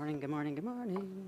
morning, good morning, good morning.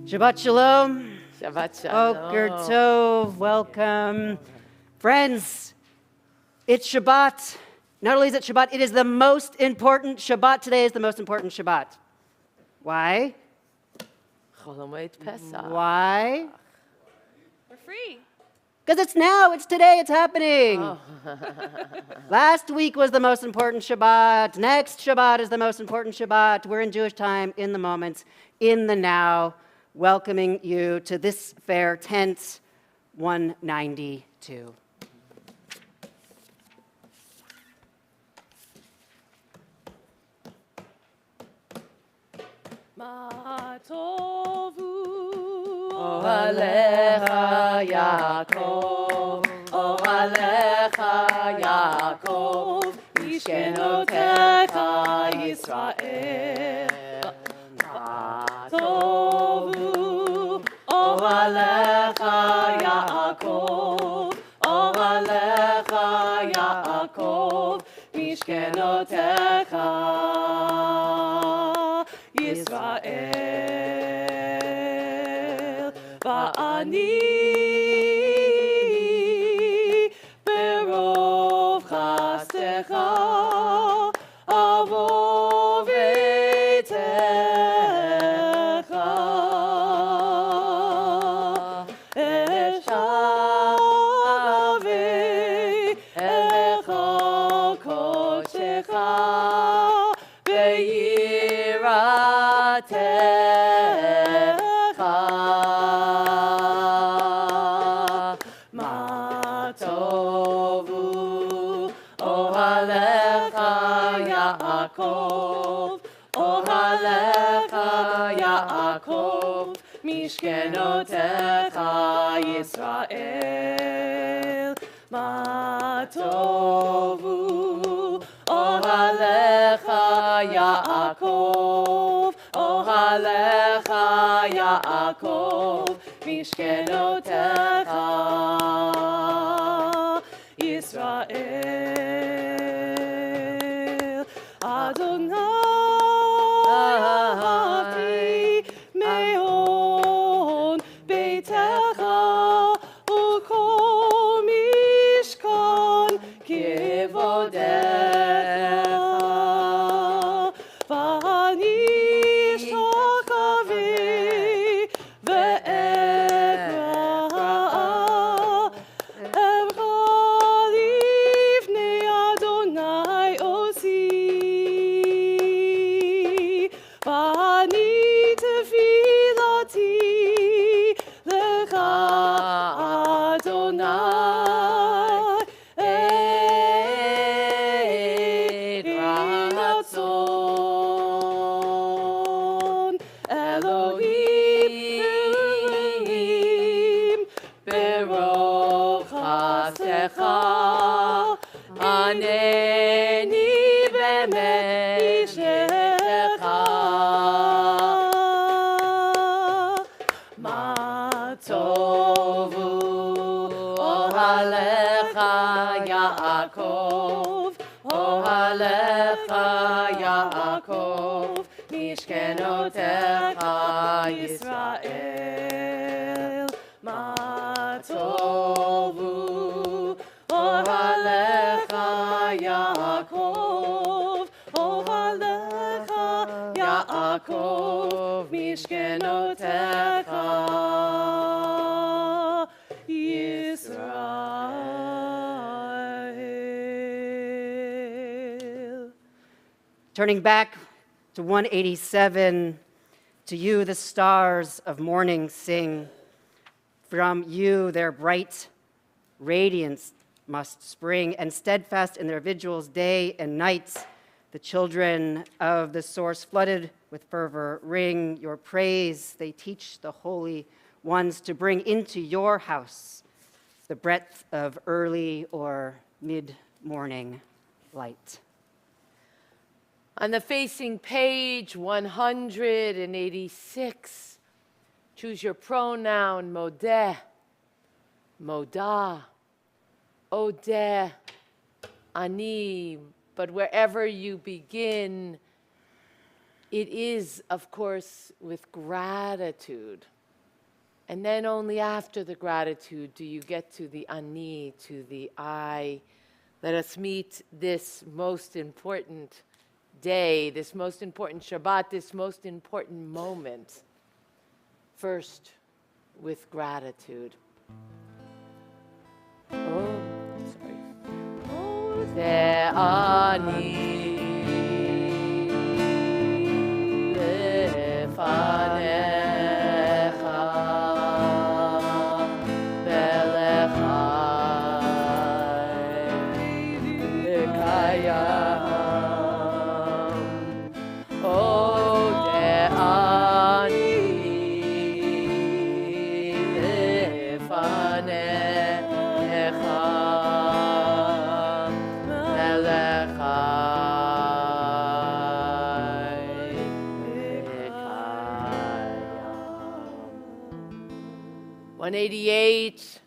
Shabbat Shalom. Shabbat Shalom. Boker Tov. Welcome. Friends, it's Shabbat. Not only is it Shabbat, it is the most important Shabbat. Today is the most important Shabbat. Why? Chol HaMoed Pesach. Why? We're free. Because it's now, it's today, it's happening. Oh. Last week was the most important Shabbat. Next Shabbat is the most important Shabbat. We're in Jewish time, in the moment, in the now, welcoming you to this fair tent 192. Ma tovu Ohalecha Yaakov, Ohalecha Yaakov, Mishkenotecha Yisrael. Ma tovu Ohalecha Yaakov, Ohalecha Yaakov, Mishkenotecha Yisrael, va'ani berov chastecha avo veitecha eshavei echa kodshecha Ma tovu ohalecha Yaakov, ohalecha Yaakov, mishkenotecha Yisrael. Ma tovu Ohalecha Yaakov, Ohalecha Yaakov, Mishkenotecha Yisrael. Adonai meon beitecha ukol mishkan kivodecha v'ani shakavi ve'ekra evcha livnei Adonai osi v'ani tefilati lecha Adonai et ratzon Elohim Baruch Chasecha Aneni b'meshecha Ma tovu Ohalecha Yaakov Ohalecha Yaakov Mishkenotecha Yisrael Ma tovu Ohalecha Yaakov Ohalecha Yaakov Mishkenotecha Yisrael. Turning back to 187, to you the stars of morning sing. From you their bright radiance must spring, and steadfast in their vigils day and night, the children of the source flooded with fervor ring your praise. They teach the holy ones to bring into your house the breadth of early or mid-morning light. On the facing page 186, choose your pronoun modeh, modah, odeh, ani. But wherever you begin, it is, of course, with gratitude. And then only after the gratitude do you get to the ani, to the I. Let us meet this most important day, this most important Shabbat, this most important moment, first with gratitude. Oh, sorry. Oh, Ani lefanecha belechai lekayam. Oh, Ani lefanecha belechai lekayam. 188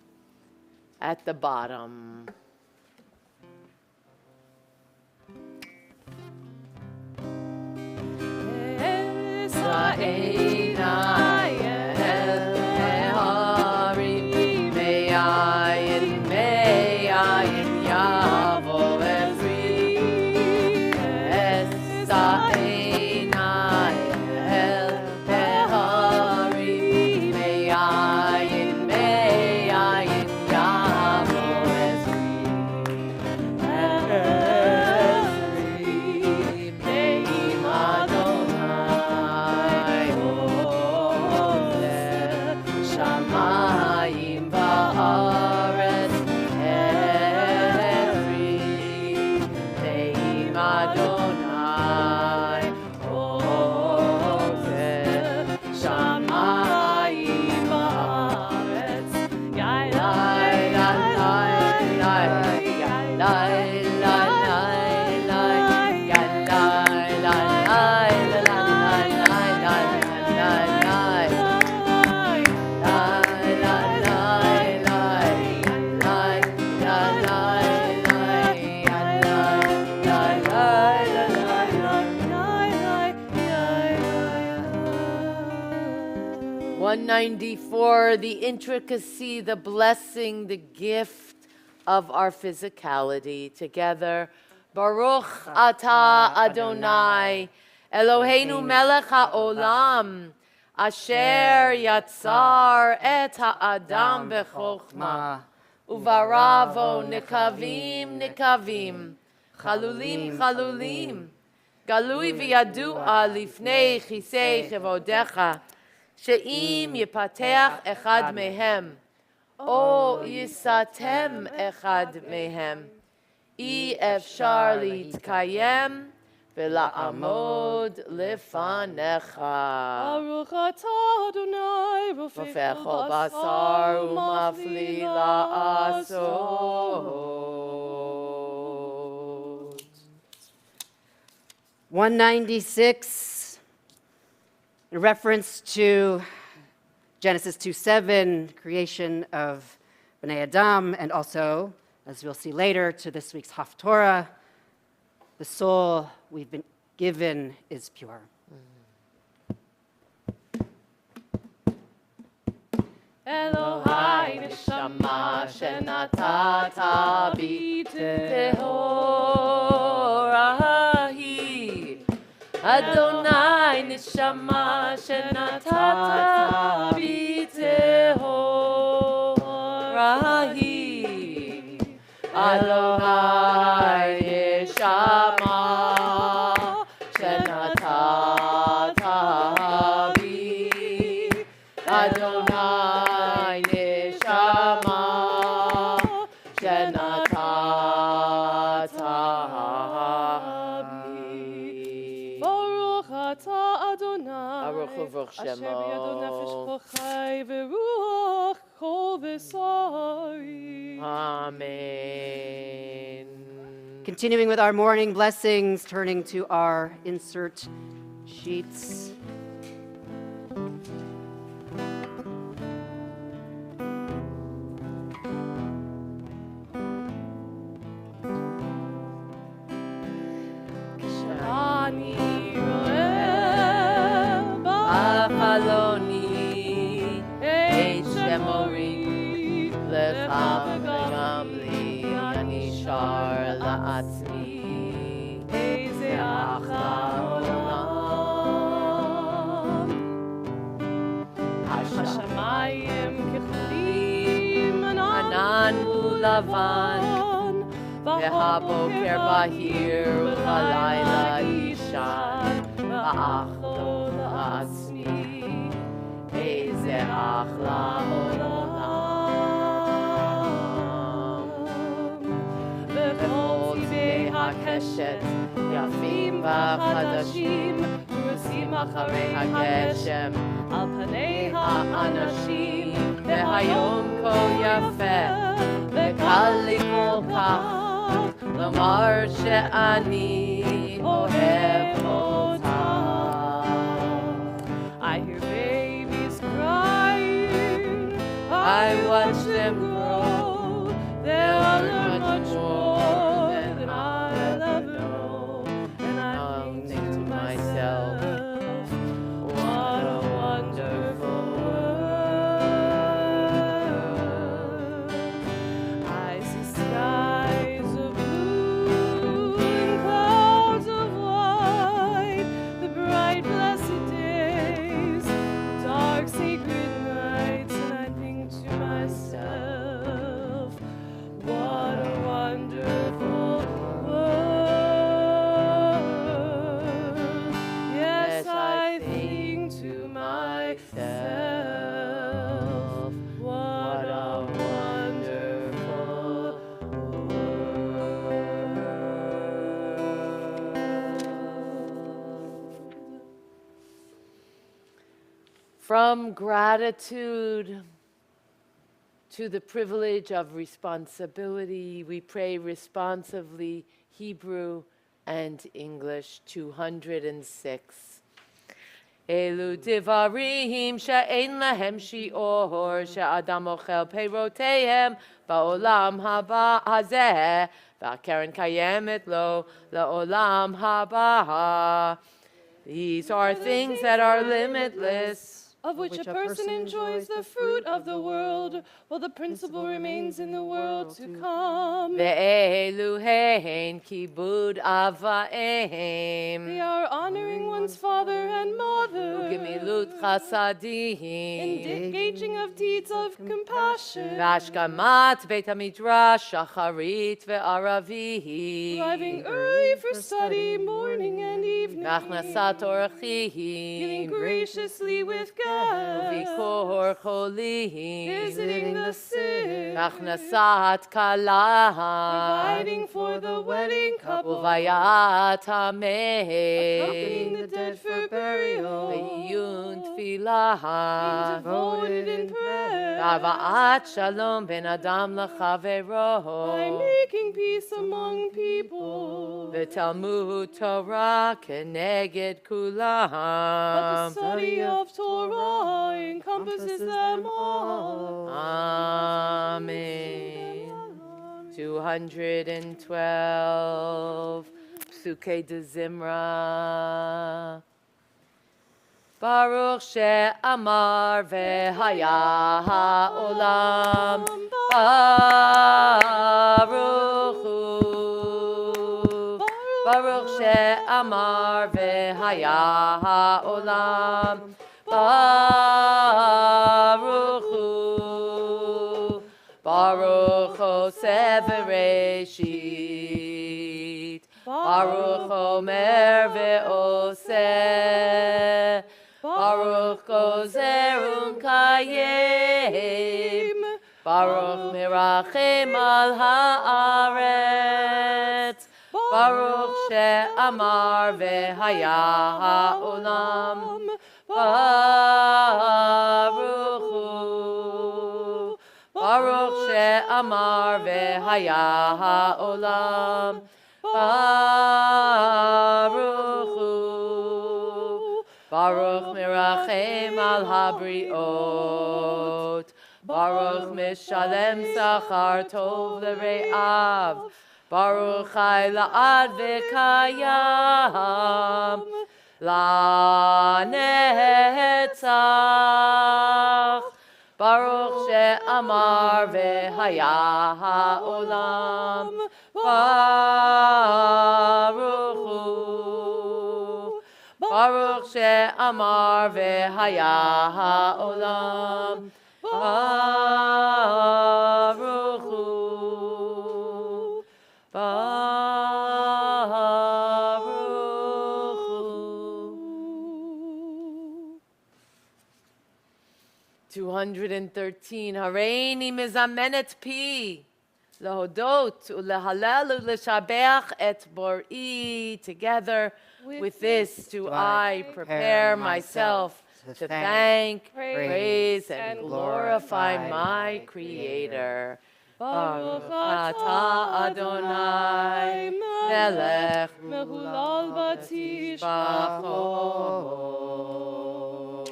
at the bottom. 194, the intricacy, the blessing, the gift of our physicality. Together, Baruch Atah Adonai, Eloheinu melech haolam, asher yatzar et ha'adam bechokma, uvaravo nikavim nikavim, chalulim chalulim, galui v'yadua lifnei chisei chevodecha, she'im yipateach echad mehem, o yisatem echad mehem, אי אפשר להתקיים ולעמוד לפניך. ברוך אתה אדוני רופא כל בשר ומפליא לעשות. 196, a reference to Genesis 2:7, creation of Bnei Adam, and also, as we'll see later, to this week's Haftorah, the soul we've been given is pure. אלוהי נשמה שנתת בי טהורה היא, אדוני נשמה שנתת בי טהורה היא, אדוני נשמה שנתת בי, אדוני נשמה שנתת בי. ברוך אתה אדוני ברוך וברוך אשר שמו. בידו נפש כל חי ורוח כל בשרי. Amen. Continuing with our morning blessings, turning to our insert sheets. אני רואה בחלוני את שמורי לך וגם לי, אני שר לעצמי איזה אחלה עולם. השמיים כחולים, ענן הוא לבן, והבוקר בהיר ובלילה ישן, ואחלו לעצמי איזה אחלה עולם. וכל צבעי הקשת יפים וחדשים, פרוסים אחרי הגשם על פני האנשים, והיום כה יפה וקל לי כל כך לומר שאני אוהב אותך. I hear babies crying, I watch them grow, they'll learn learn much much more more than than I'll I'll ever ever know. And I think to myself, what a wonderful world. I see skies of blue and clouds of white, the bright blessed days, dark sacred nights, and I think to myself, what a wonderful world. Yes, I think to myself, what a wonderful world. From gratitude to the privilege of responsibility, we pray responsively Hebrew and English 206. אלו דברים שאין להם שיעור, שאדם אוכל פירותיהם בעולם הבא הזה, והקרן קיימת לו לעולם הבא. These are things that are limitless, of which a person enjoys the fruit of the world, while the principle remains in the world to come. Ve'elu hein kibud avaim. They are honoring one's father and mother, Gemilut chasadim. engaging of deeds of compassion, Vashkamat Beit HaMidrash Shacharit ve'Aravih. arriving early for study, morning and evening, Nachnasat giving Orchim. graciously with guests, Vikor Cholim. visiting the sick, Nachnasat Kala. providing for the wedding couple, Uvayat accompanying the Hameh. dead for burial, Ve'yun being Tfilah. devoted in prayer, Va'at Shalom Ben Adam by L'Chavero. making peace among people. V'Talmud Torah Keneged But the Kulam. study of Torah encompasses them all. Amen. 212 Psuke de Zimra. Baruch she'amar ve'haya ha'olam. Baruch hu. Baruch she'amar ve'haya ha'olam. Baruch hu. Baruch Hoseh Bereshit. Baruch Omer ve'oseh. Baruch Gozer U'Mkayim. Baruch Mirachem al haaretz. Baruch she'amar ve'haya ha'olam. Baruch hu. Baruch she'amar ve'haya ha'olam. Baruch hu. Baruch mirachem al habriot. Baruch mishalem sachar tov l're'av. Baruch chai la'ad v'kayam. La'netzach. Baruch she'amar ve'haya ha'olam. Baruch hu. Baruch she'amar ve'haya ha'olam. Baruch hu. Baruch hu. 213 Hareini mizamenet pi lehodot ulehalel uleshabeach et bor'i. Together with this do I prepare myself to thank, praise, and glorify my Creator. Baruch atah Adonai melech Mehulal batishbachot.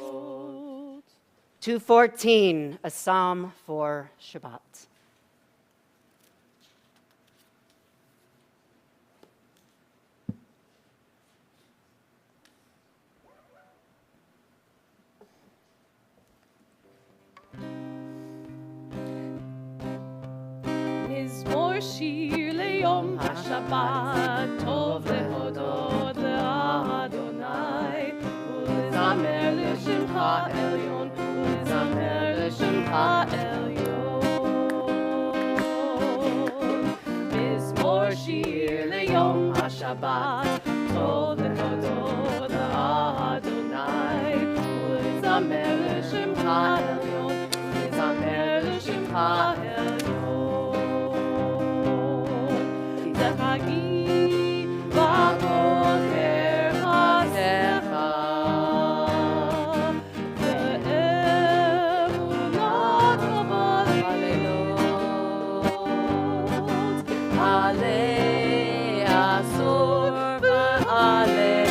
214, a psalm for Shabbat. מזמור שיר ליום השבת, טוב להודות לאדוני, ולזמר לשמך עליון, ולזמר לשמך עליון. מזמור שיר ליום השבת, טוב להודות לאדוני, ולזמר לשמך עליון, ולזמר לשמך עליון. חגי בבוקר חסדך, ואמונת רבה לילות, עלי עשור ועלי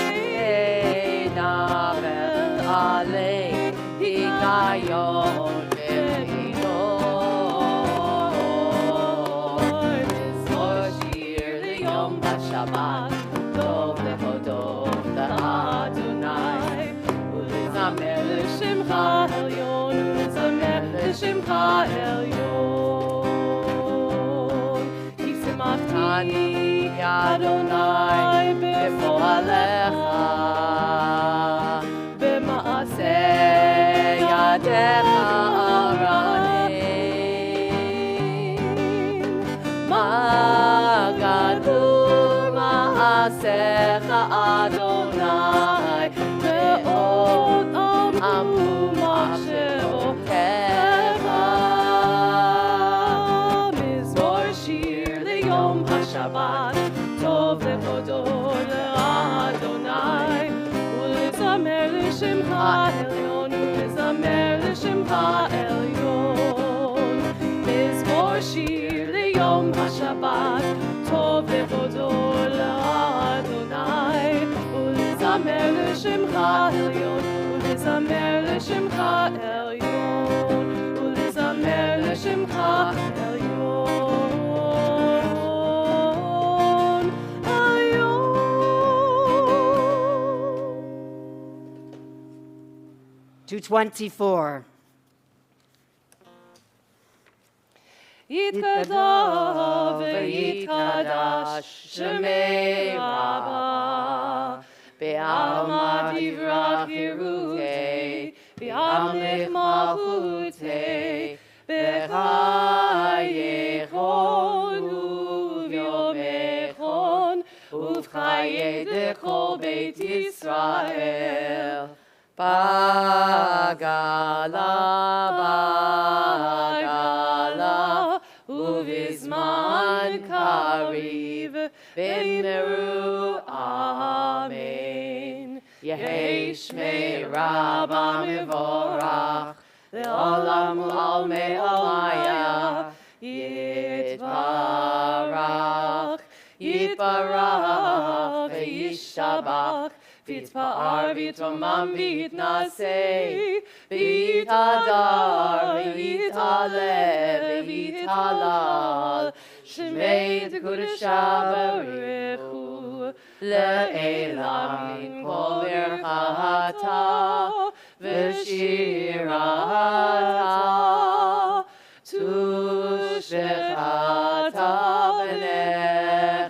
עינה ועלי היגיון Shabbat, טוב להודות לאדוני, ולזמר לשמך העליון. כי שמחתני אדוני בפועלך, במעשה ידיך ארנים. מה גדול מעשיך אדוני, מאוד עמקו עמקו מחשבותיך. מזמור שיר ליום השבת, טוב לכבודו לאדוני, ולזמר לשמך העליון, ולזמר לשמך העליון. מזמור שיר ליום השבת, טוב לכבודו לאדוני, ולזמר לשמך העליון, ולזמר לשמך העליון, ולזמר לשמך העליון, העליון. 224. יתגדל ויתקדש שמי רבה, בעלמא דברך חירותי, בהמלך מלכותי, בחייכון וביומכון, ובחיי דכל בית ישראל. בגלה, ובזמן קריב, במהרו אמן. יהי שמי רבה מבורך, לעולם ולעולמי עלמיה. יתברך, יתברך וישתבח, ויתפאר ויתרומם ויתנשא, ויתהדר ויתעלה ויתהלל, שמי קודשה ברכו לעילם מן כל ברכתה ושירתה, תושבחתה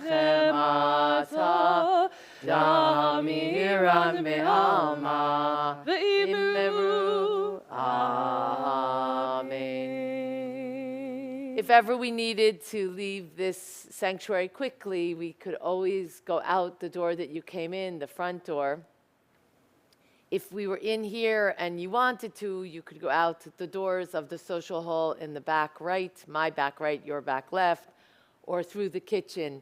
ונחמתה, דמירן בעלמא, ואמרו Amen. If ever we needed to leave this sanctuary quickly, we could always go out the door that you came in, the front door. If we were in here and you wanted to, you could go out the doors of the social hall in the back right, my back right, your back left, or through the kitchen.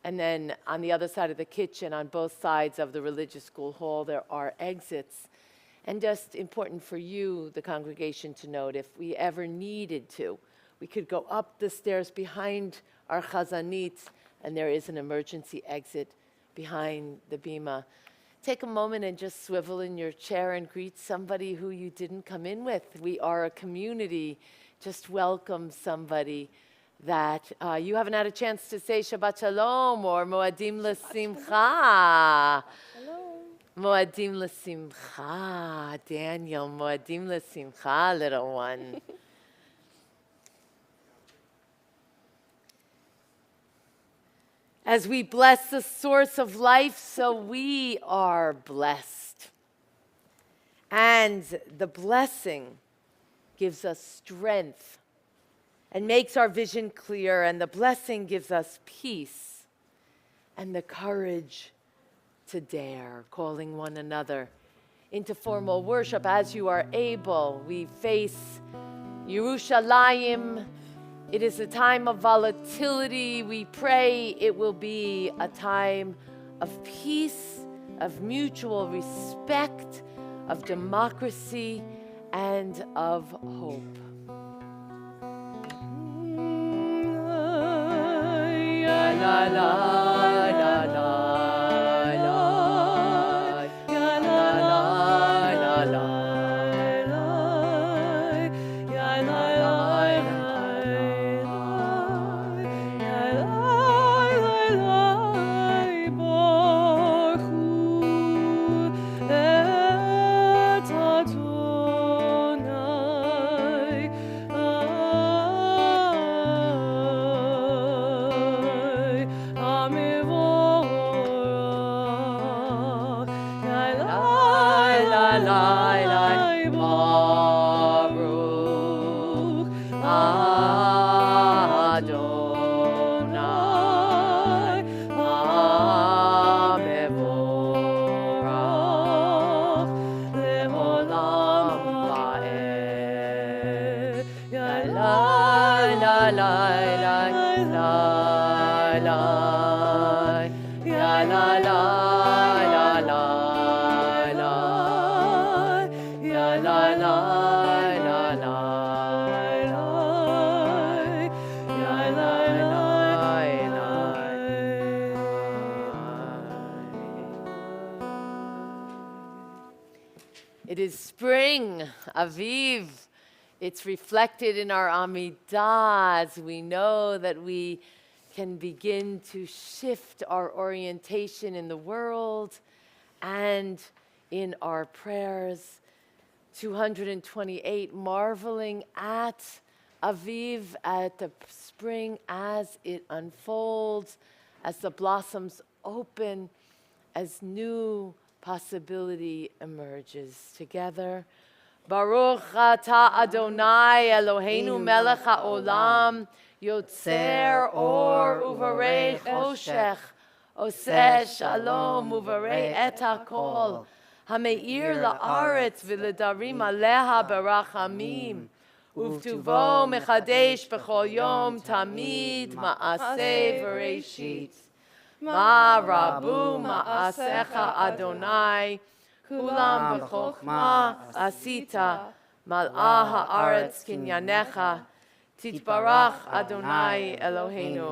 And then on the other side of the kitchen, on both sides of the religious school hall, there are exits. And just important for you, the congregation, to note, if we ever needed to, we could go up the stairs behind our chazanit, and there is an emergency exit behind the bima. Take a moment and just swivel in your chair and greet somebody who you didn't come in with. We are a community. Just welcome somebody that you haven't had a chance to say Shabbat Shalom or Moadim L'Simcha. Moadim L'Simcha, Daniel, Moadim L'Simcha, little one. As we bless the source of life, so we are blessed. And the blessing gives us strength and makes our vision clear, and the blessing gives us peace and the courage to dare, calling one another into formal worship as you are able. We face Yerushalayim. It is a time of volatility. We pray it will be a time of peace, of mutual respect, of democracy, and of hope. La la la la. Baruch Adonai HaMevorach Le'olam Va'ed. Ya la la la la la la. Ya la la la la la. Ya la la la la la. Ya la la la. It is spring, Aviv. It's reflected in our Amidah as we know that we can begin to shift our orientation in the world and in our prayers. 228, marveling at Aviv, at the spring as it unfolds, as the blossoms open, as new possibility emerges. Together, Baruch Ata Adonai Eloheinu melech haolam, Yotzer or uvarei choshech, oseh shalom uvarei et hakol, hameir la'aretz v'ledarim aleha barachamim, uvtuvo mechadesh b'chol yom tamid ma'aseh v'reishit. Ma rabu ma'asecha Adonai, kulam b'chokhma asita, mal'ah ha'aretz kinyanecha, titbarach Adonai Eloheinu,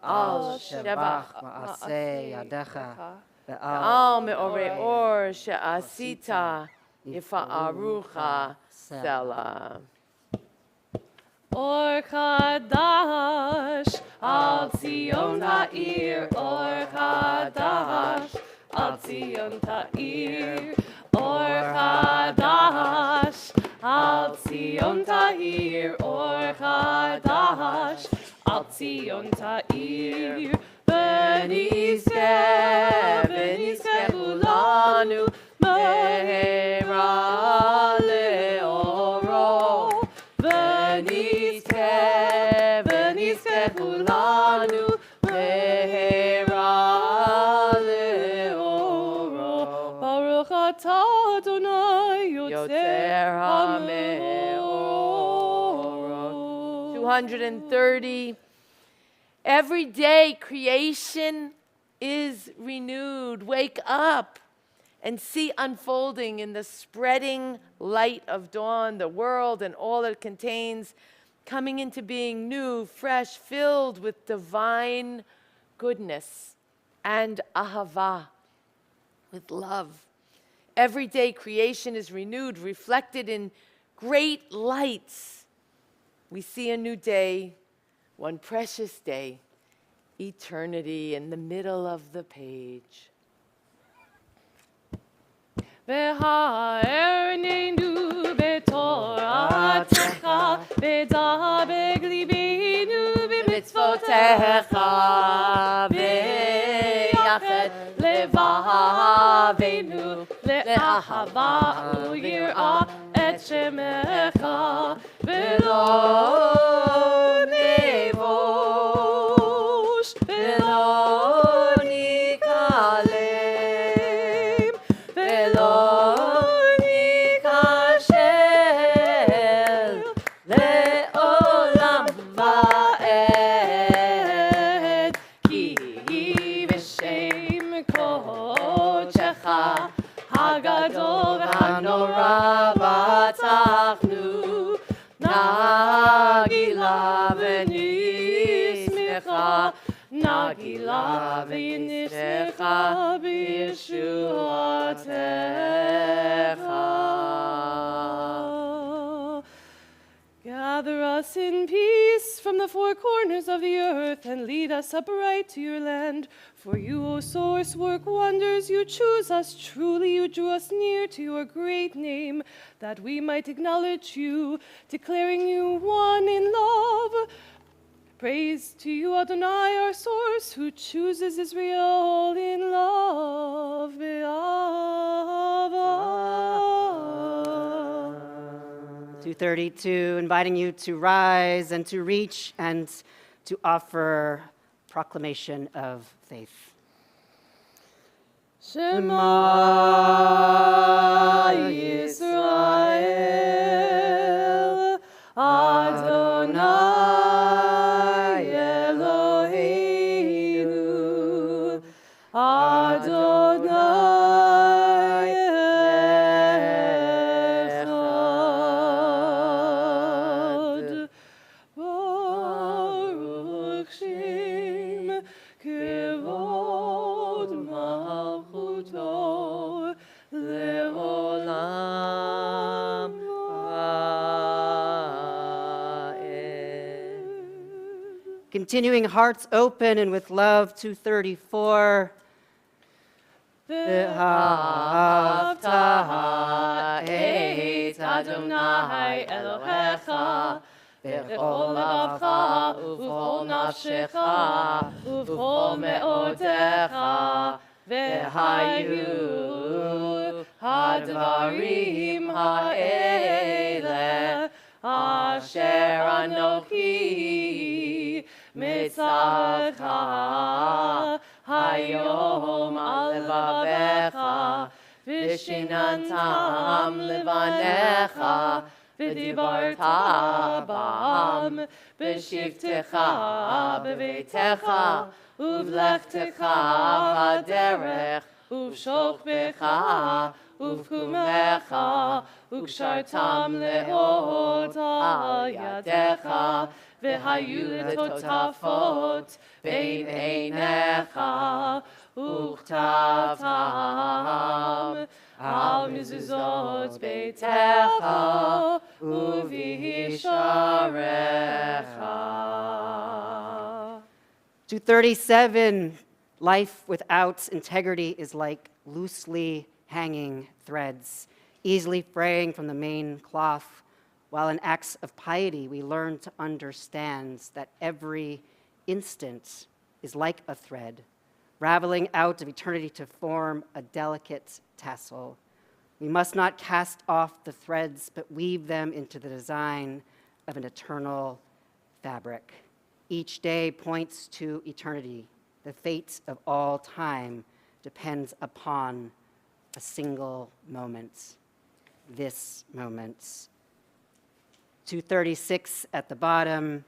al shevach ma'aseh yadecha, al me'orei or she'asita, yifa'arucha selah. Or Chadash, Al Zion Ha'ir. Or Chadash, Al Zion Ha'ir. Or Chadash, Al Zion Ha'ir. Or Chadash, Al Zion Ha'ir. V'nizkeh kulanu me'era le'oro. V'nizkeh kulanu me'era le'oro. Baruch atah Adonai Yotzer HaMe'orot. 230. Every day creation is renewed. Wake up and see unfolding in the spreading light of dawn, the world and all it contains, coming into being new, fresh, filled with divine goodness and ahava, with love. Every day creation is renewed, reflected in great lights. We see a new day, one precious day, eternity in the middle of the page. V'ha'ernenu b'toratecha, v'dabeg libenu b'mitzvotecha, v'yached levavenu, le'ahava u'yir'ah et shemecha, v'lo nevosh, v'lo nikalem, v'lo nikashel, le'olam va'ed, ki v'shem kodshecha, hagadol v'hanora batachnu, nagila v'nismecha, nagila v'nismecha b'yeshuatecha. Gather us in peace from the four corners of the earth and lead us upright to your land. For you, O source, work wonders. You choose us truly. You drew us near to your great name, that we might acknowledge you, declaring you one in love. Praise to you, Adonai, our source, who chooses Israel in love. Be'ahava. 232, inviting you to rise and to reach and to offer proclamation of faith. Shema Yisrael, Adonai Eloheinu, Adonai Echad. Baruch Shem Kevod Malchuto Leolam Va'ed. Continuing hearts open and with love, 234. Ve'ahavta et Adonai Elohecha v'chol lebavcha uv'chol nafshecha uv'chol me'odecha v'hayu hadvarim ha'ele asher anochi mitzavcha hayom al levavecha v'shinantam levanecha v'dibarta bam b'shivtecha b'veitecha uv'lechtecha b'derech uv'shokbecha uv'kumecha ug'shartam le'ot al yadecha v'hayu letotafot bein einecha uchtavtam al mezuzot beitecha uvisharecha. 237, life without integrity is like loosely hanging threads, easily fraying from the main cloth, while in acts of piety we learn to understand that every instant is like a thread, raveling out of eternity to form a delicate tassel. We must not cast off the threads, but weave them into the design of an eternal fabric. Each day points to eternity. The fate of all time depends upon a single moment, this moment. 236 at the bottom.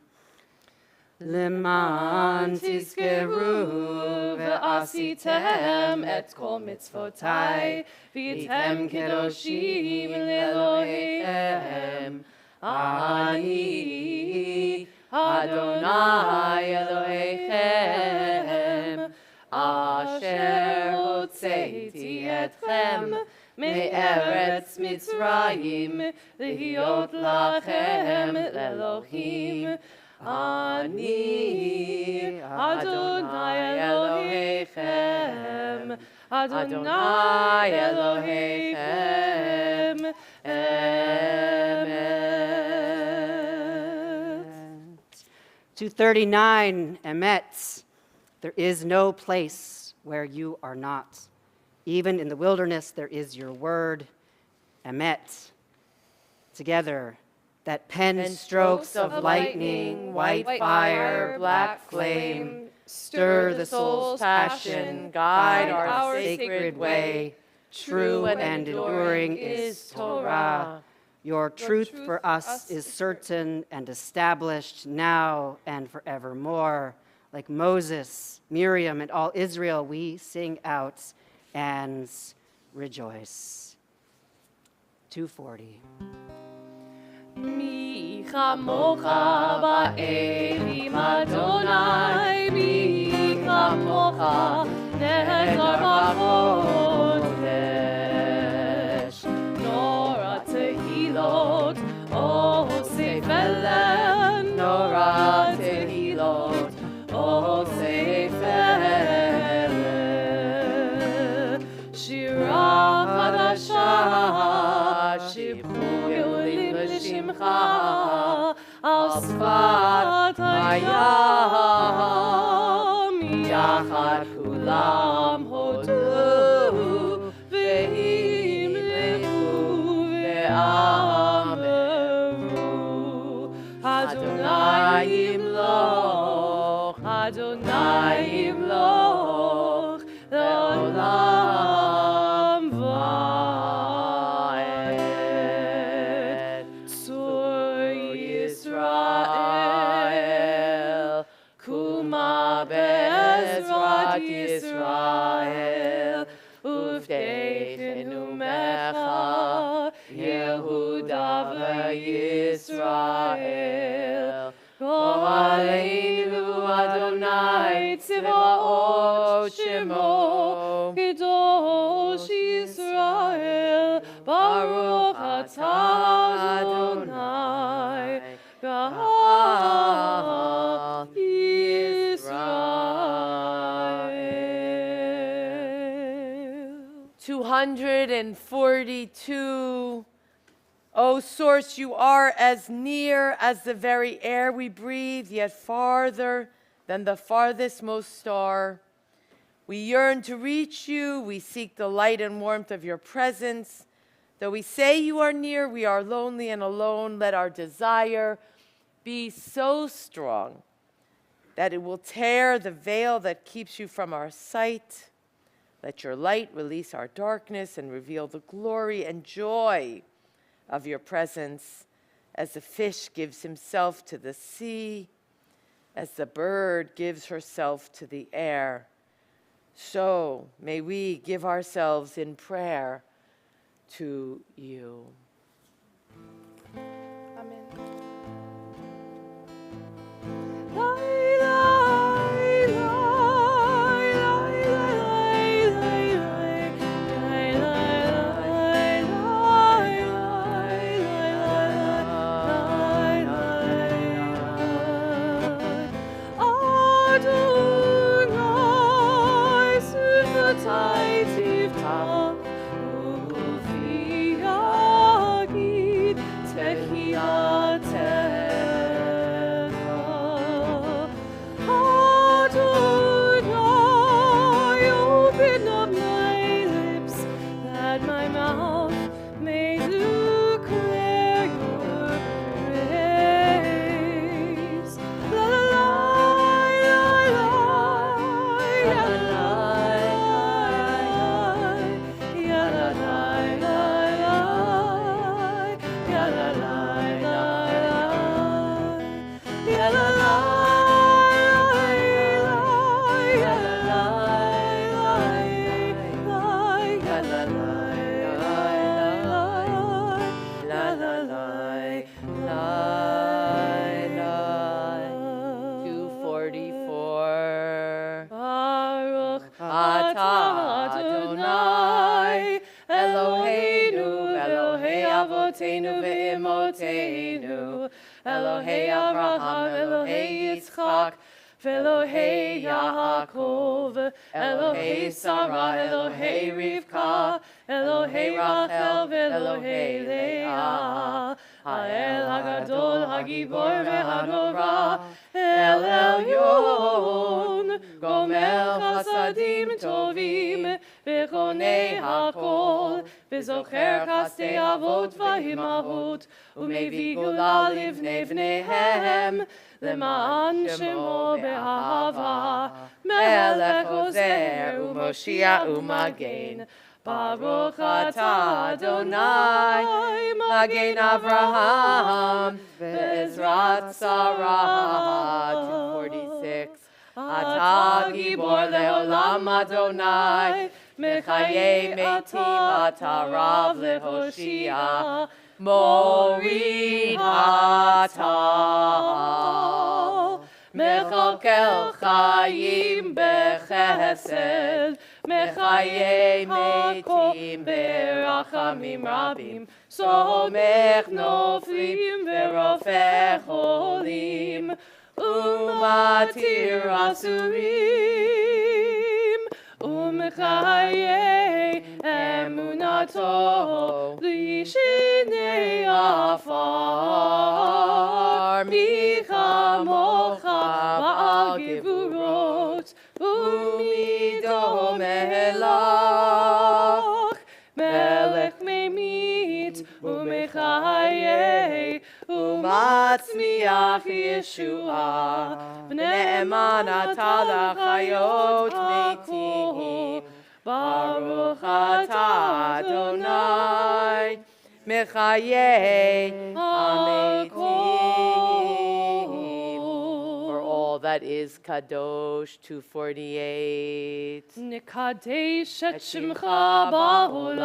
Leman tizkeru ve'asitem et kol mitzvotai v'yitem kedoshim le'Elohechem ani Adonai Elohechem asher hotzeiti etchem me'eretz Mitzrayim lihiyot lachem le'Elohim Ani Adonai Elohechem Adonai Elohechem Emet. 239, Emet. There is no place where you are not. Even in the wilderness, there is your word, Emet. Together, that pen strokes of lightning, white fire, black flame, stir the soul's passion, guide our sacred way. True and enduring is Torah. Your truth for us is certain and established now and forevermore. Like Moses, Miriam, and all Israel, we sing out and rejoice. 240. Mi chamocha ba'elim Adonai, mi chamocha nehekar b'chodesh. Nora tehilot, oh seifelen, nora tehilot, oh seifelen. Shira chadasha, shibru geolim l'shimcha, al sfat hayam, yachad kulam hodu, ve'imlechu ve'ameru. Uvteichennu mecha, Yehuda v'Yisrael. Aleinu Adonai Tzivaot Shemo, Kadosh Yisrael, Baruch atah Adonai, Ga'al Yisrael. 242. O source, you are as near as the very air we breathe, yet farther than the farthest most star. We yearn to reach you. We seek the light and warmth of your presence. Though we say you are near, we are lonely and alone. Let our desire be so strong that it will tear the veil that keeps you from our sight. Let your light release our darkness and reveal the glory and joy of your presence, as the fish gives himself to the sea, as the bird gives herself to the air. So may we give ourselves in prayer to you. Amen. Avotenu ve'imotenu, Elohei Abraham, Elohei Yitzchak, Elohei Yaakov, Elohei Sarah, Elohei Rivka, Elohei Rachel, Elohei Leah, Ha'el Hagadol, Hagibor ve'Hanora, El Elyon, Gomel Chasadim Tovim, V'chonei Hakol, V'zocher Chasdei Avot v'Imahot, U'mevii Gula livnei vneihem, L'ma'an Shemo be'ahava, Melech Ozer u'Moshia u'Magen, Baruch atah Adonai, Magen Avraham, Ve'ezrat Sarah. 246. Atah Gibor le'olam Adonai, Mechaye Meitim atah Rav le'Hoshia, Morid atah, Mechalkel Chayim bechesed, Mechaye Meitim berachamim rabim, Somech noflim verofech cholim, Umatir asurim, Umchaye emunato, Lishinei afar, Micha mocha ba'al gevurot, Umido melach, Melech memit, Umechaye, Umatzmiach Yeshua, V'ne'eman atah lachayot meitim, Baruch atah Adonai, Mechaye hametim. For all that That is Kadosh 248. נקדש את שמך בעולם,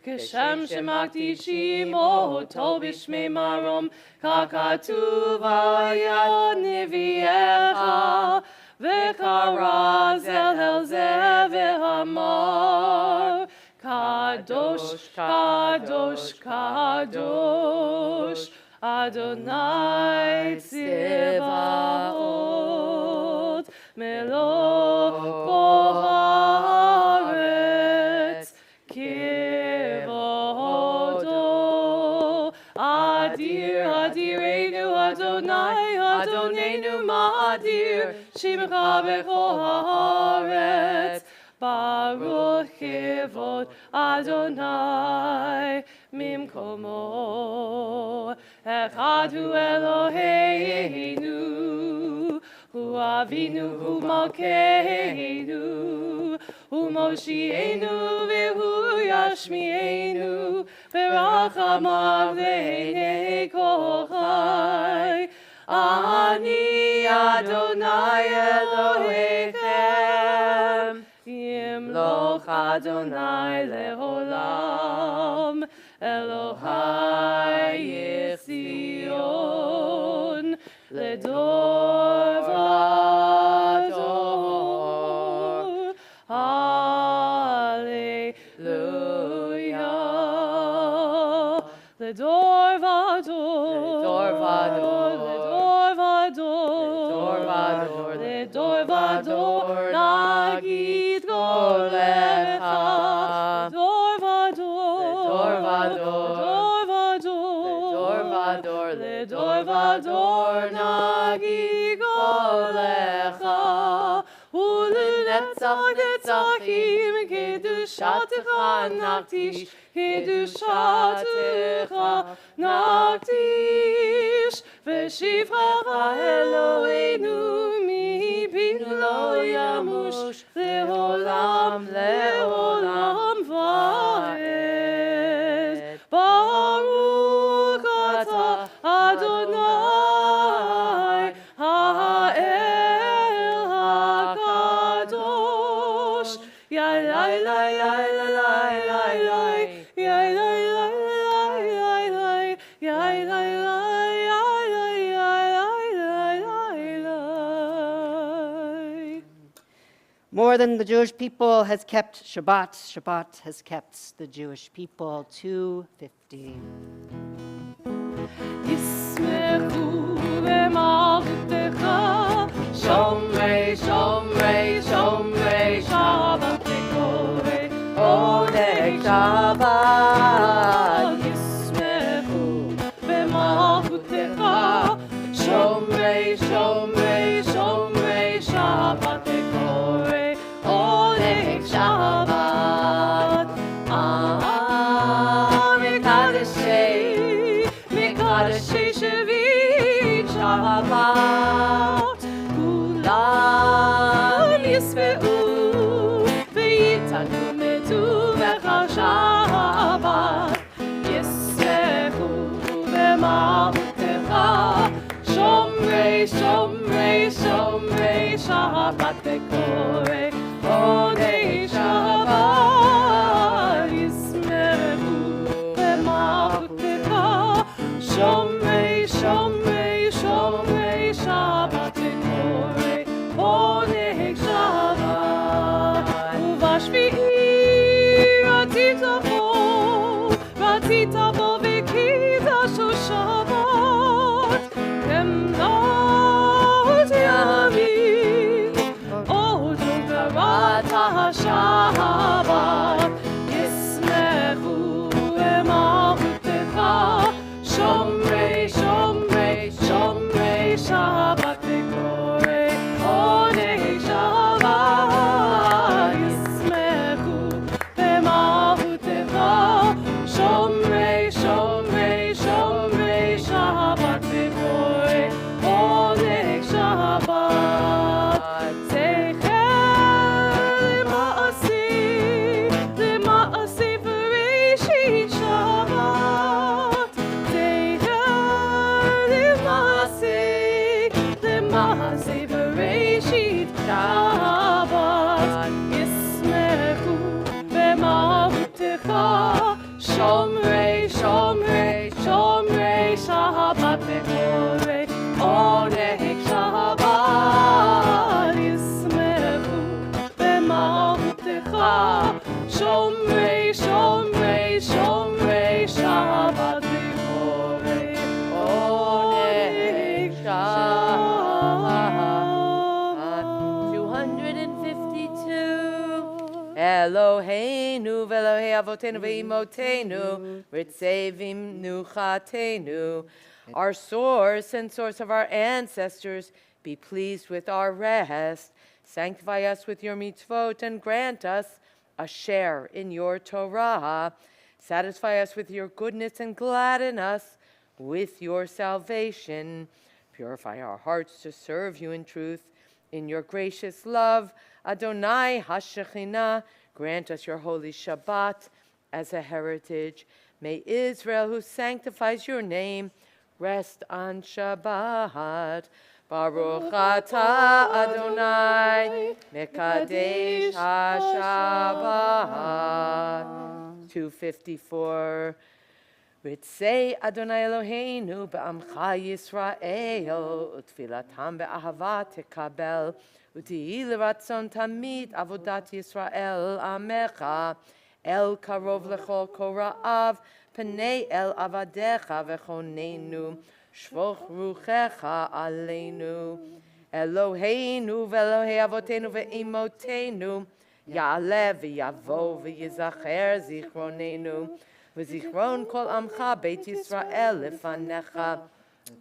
כשם שמקדישים אותו בשמי מרום, ככתוב היה נביאך, וכרז אל זה ואמר, קדוש, קדוש, קדוש, אדוני צבאות, מלוא הארץ כבודו. אדיר אדירנו אדוני, אדוננו מה אדיר, שמך בכל הארץ. ברוך כבוד אדוני ממקומו. אחד הוא אלוהינו, הוא אבינו, הוא מלכנו, הוא מושיענו והוא ישמיענו, ברחמיו לעיני כל חי. אני אדוני אלוהיכם, ימלוך אדוני לעולם, אלוהי ציון לדור ודור. הללויה. לדור ודור. לדור ודור. נגיד קולך. לדור ודור נגיד קולך. ולנצח נצחים קדושתך נקדיש, קדושתך נקדיש. ושבחך אלוהינו מפינו לא ימוש, לעולם לעולם ועד. ברוך אתה אדוני האל הקדוש. יאי לי לי לי לי לי לי, יאי לי לי לי לי, יאי לי לי. More than the Jewish people has kept Shabbat, Shabbat has kept the Jewish people. 250. ישמחו במלכותך, שומרי שומרי שומרי שבת וקורא עונג שבת. ישמחו במלכותך, שומרי שומרי שומרי שבת וקורא עונג שבת. מקדשי שביעית שבת, כולם ישמעו ויתענגו מטובך שבת. ישמחו במלכותך, שומרי שומרי שומרי שבת וקורא עונג שבת. ישמחו במלכותך, שומרי שומרי שומרי שבת וקורא עונג שבת. ובשביעי רצית בו וקידשו שבת. כמות ימים עוד לא קראת השבת. ישמחו במלכותך, שומרי שומרי שומרי שבת וקורא עונג שבת. ישמחו במלכותך, שומרי Shomrei, Shomrei, Shomrei Shabbat Mechorei, Oneg Shabbat Yismeru B'maltecha. Shomrei, Shomrei, Shomrei Shabbat Mechorei, Oneg Shabbat. 252. Eloheinu ve'Elohei avotenu ve'imotenu, ritzevim nuchatenu. Our source and source of our ancestors, be pleased with our rest. Sanctify us with your mitzvot and grant us a share in your Torah. Satisfy us with your goodness and gladden us with your salvation. Purify our hearts to serve you in truth. In your gracious love, Adonai HaShekhinah, grant us your holy Shabbat as a heritage. May Israel, who sanctifies your name, rest on Shabbat. Baruch atah Adonai, Mekadesh HaShabbat. 254. Ritzei Adonai Eloheinu be'amcha Yisrael, utfilatam be'ahava tekabel, utihi l'ratzon tamid avodat Yisrael amecha, el karov lechol kora'av, penei el avadecha vechonenu, shvoch ruchecha aleinu. Eloheinu ve'Elohei avotenu ve'imotenu, ya'aleh v'yavo v'yizacher zichronenu, v'zichron kol amcha beit Yisrael lefanecha,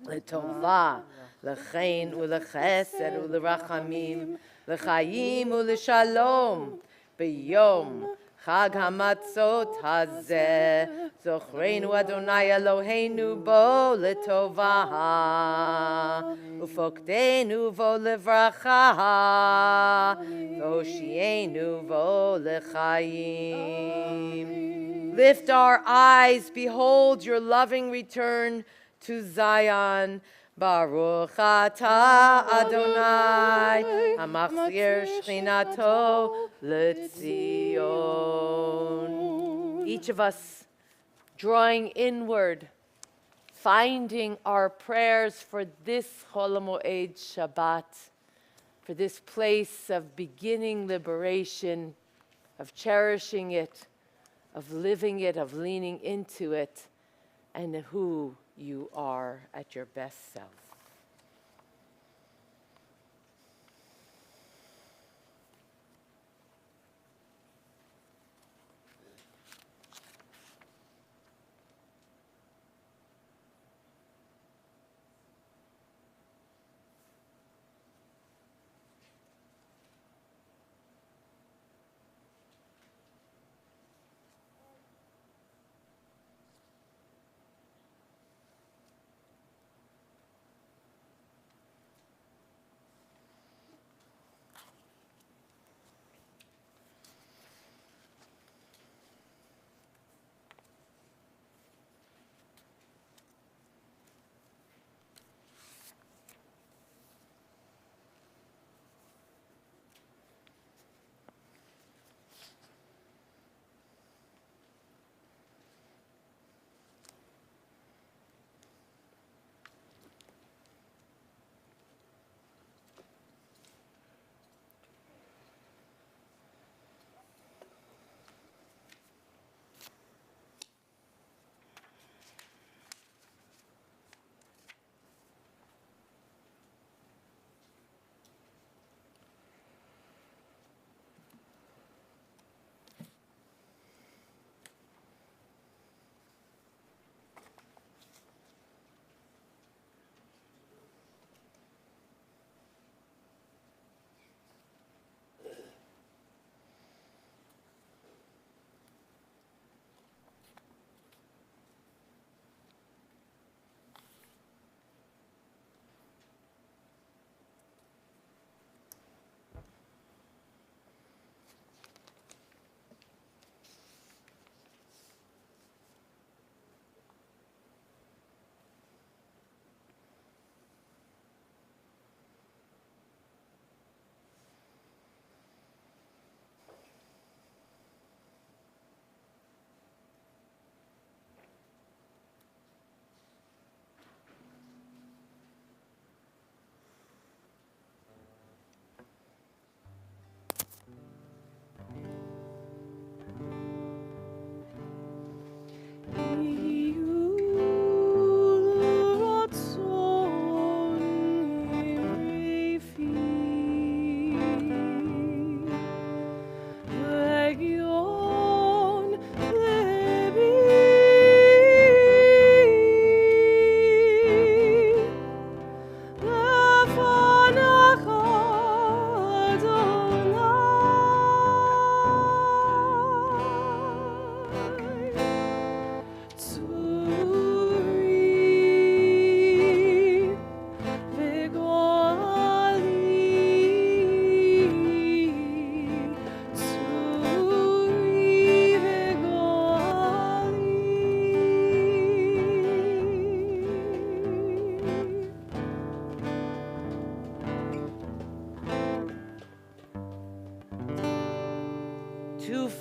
letova, lechein u'lechesed u'lerachamim, lechayim u'leshalom, b'yom Chag hamatzot hazeh, zochreinu Adonai Eloheinu bo letova, ufokdenu vo levracha, v'hoshienu vo lechayim. Lift our eyes, behold your loving return to Zion. Baruch atah Adonai, hamachzir shchinato l'Tzion. Each of us drawing inward, finding our prayers for this Chol HaMoed Shabbat, for this place of beginning liberation, of cherishing it, of living it, of leaning into it, and who you are at your best self.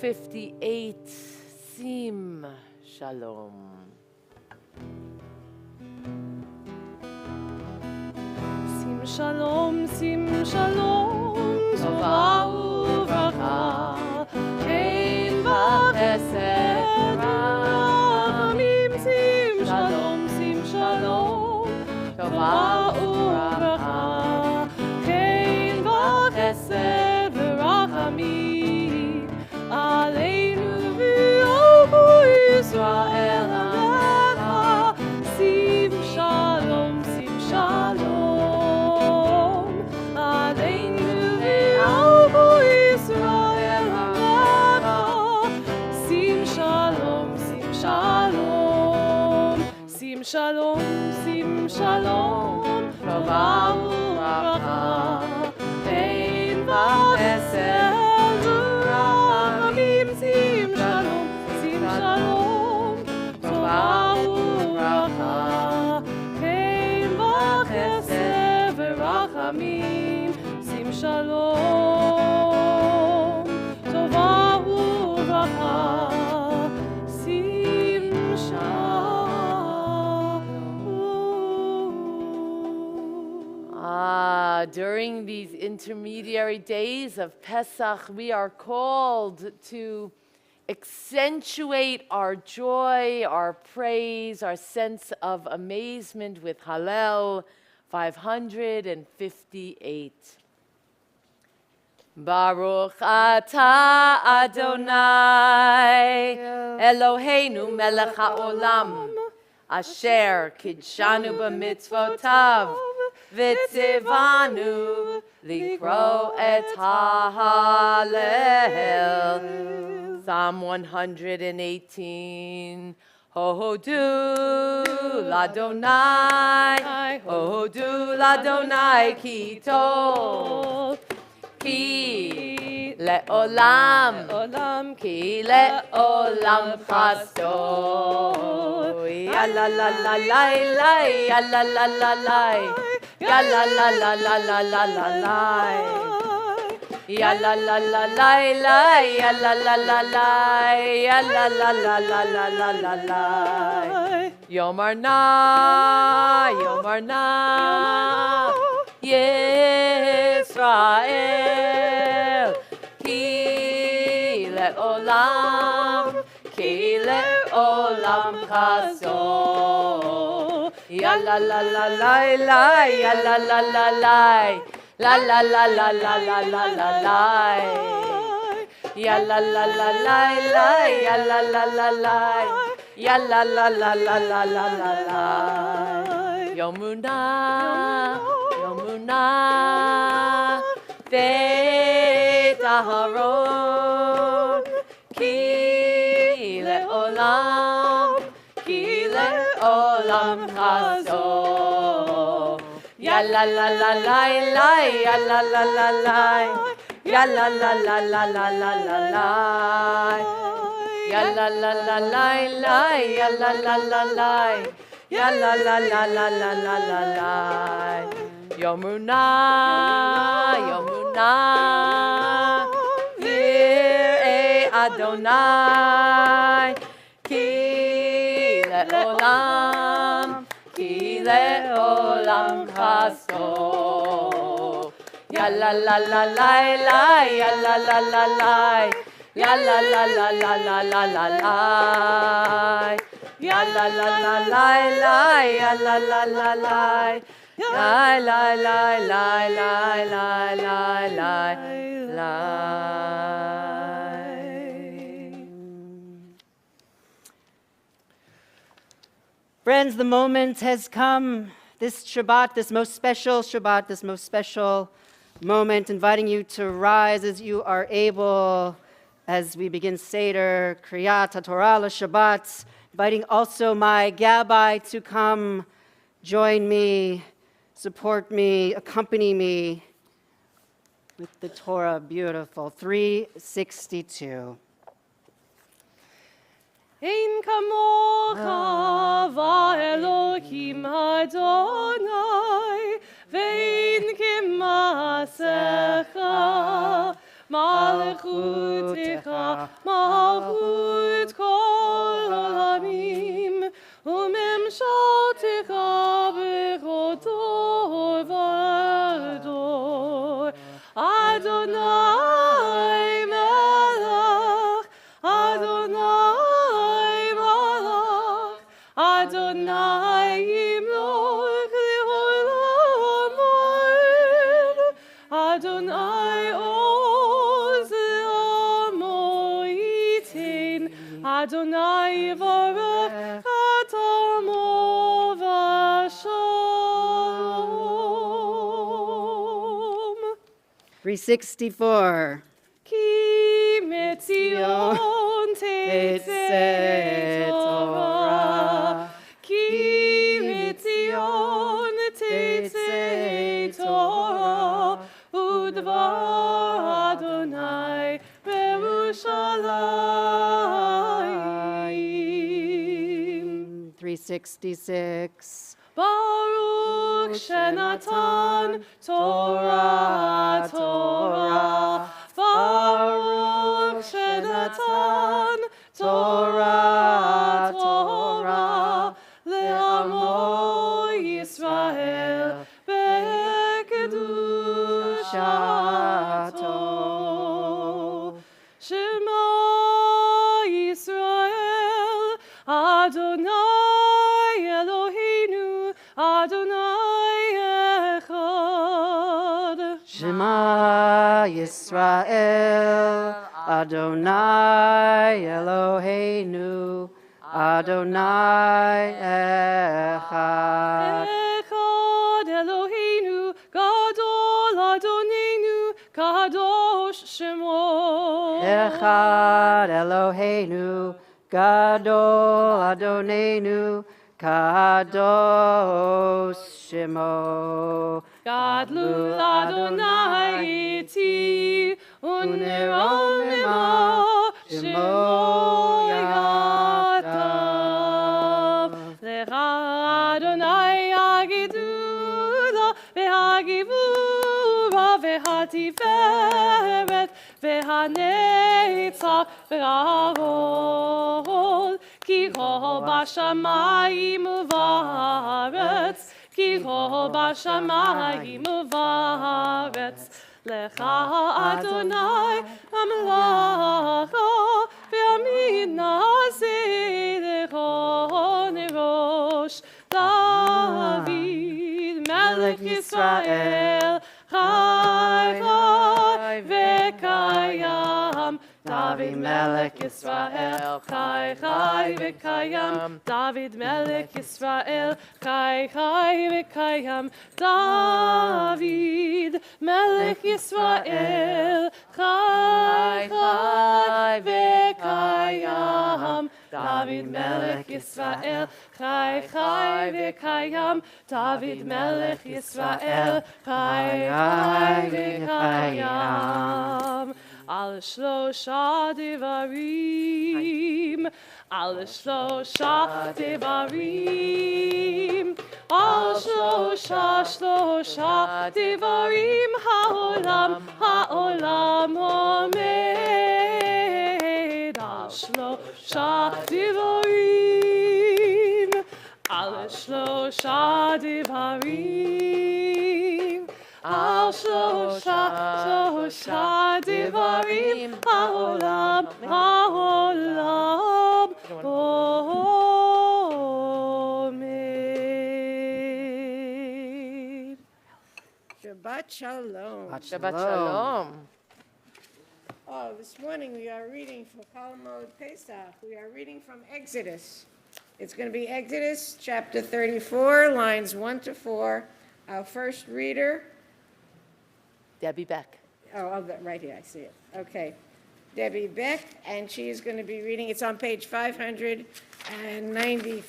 58, Sim Shalom. Sim shalom, sim shalom, tova uvracha, kein v'chesed v'rachamim. Sim shalom, tova uvracha, kein v'chesed v'rachamim, aleinu v'yovu Yisrael ha'lecha. Sim shalom, aleinu v'yovu Yisrael ha'lecha. Sim shalom, tova uvracha, kein v'chesed v'rachamim. Sim shalom, tova uvracha, kein v'chesed v'rachamim. Sim shalom, tova uvracha, sim shalom. During these intermediary days of Pesach, we are called to accentuate our joy, our praise, our sense of amazement with Hallel 558. Baruch atah Adonai Eloheinu melech haolam asher kidshanu b'mitzvotav v'tzivanu likro et ha'halel. Psalm 118. Hodu l'Adonai, Hodu l'Adonai ki tov, ki le'olam, ki le'olam chasto. Ya la la la la la, ya la la la la, ya la la la la la la la la. Ya la la la la la, ya la la la la, ya la la la la la la la la. Yomar na, Yisrael, ki le'olam chaso. Ya la la la la la, ya la la la la. La la la la la la la la la. Ya la la la la la, ya la la la la. Ya la la la la la la la la. Yomuna, Beit Aharon, ki le'olam chaso. Ya la la la la la, ya la la la la, ya la la la la la la la la. Ya la la la la la, ya la la la la, ya la la la la la la la la. Yomuna, Vir'ei Adonai, ki le'olam chaso. Ya la la la la la, ya la la la la, ya la la la la la la la la. Ya la la la la la, ya la la la la. La la la la la la la la la. Friends, the moment has come. This Shabbat, this most special Shabbat, this most special moment, inviting you to rise as you are able, as we begin Seder, Kriyat HaTorah Shabbat, inviting also my Gabbai to come, join me, support me, accompany me with the Torah. Beautiful. 362. Ein kamocha va'elohim Adonai, ve'ein kemasecha מלכותך מלכות כל עולמים, וממשלתך בכל דור ודור. אדוני מלך, אדוני מלך, אדוני ימלוך לעולם ועד. אדוני עוז לעמו ייתן, אדוני יברך את עמו בשלום. 364. כי מציון תצא תורה, כי מציון תצא תורה, ודבר אדוני בירושלים. 366. ברוך שנתן תורה תורה, ברוך שנתן תורה תורה, לעמו ישראל בקדושתו. שמע ישראל, אדוני אלוהינו, אדוני אחד. Shema Yisrael, Adonai Eloheinu, Adonai Echad. Echad Eloheinu, Gadol Adonenu, Kadosh Shemo. Echad Eloheinu, Gadol Adonenu, Kadosh Shemo. Gadlu Adonai iti, uneromima Shemo yatav. Lecha Adonai agidula, ve'agivura, ve'hatiferet, ve'hanetzach, ve'arol. Ki ho bashamayim uvaretz, ki ho bashamayim uvaretz. Lecha Adonai amlacha, ve'amin nazeh lecho nerosh. David melech Yisrael, chai chai v'kayam. David melech Yisrael, chai chai v'kayam. David melech Yisrael, chai chai v'kayam. David melech Yisrael, chai chai v'kayam. David melech Yisrael, chai chai v'kayam. David melech Yisrael, chai chai v'kayam. Al shlosha devarim, al shlosha devarim, al shlosha devarim, ha'olam omed. Al shlosha devarim, al shlosha devarim, al shlosha devarim, ha'olam omed. Shabbat Shalom. Shabbat Shalom. Oh, this morning we are reading for Chol Moed Pesach. We are reading from Exodus. It's going to be Exodus chapter 34, lines 1 to 4. Our first reader, Debbie Beck. right here, I see it. Okay. Debbie Beck, and she is going to be reading, it's on page 593. Her name's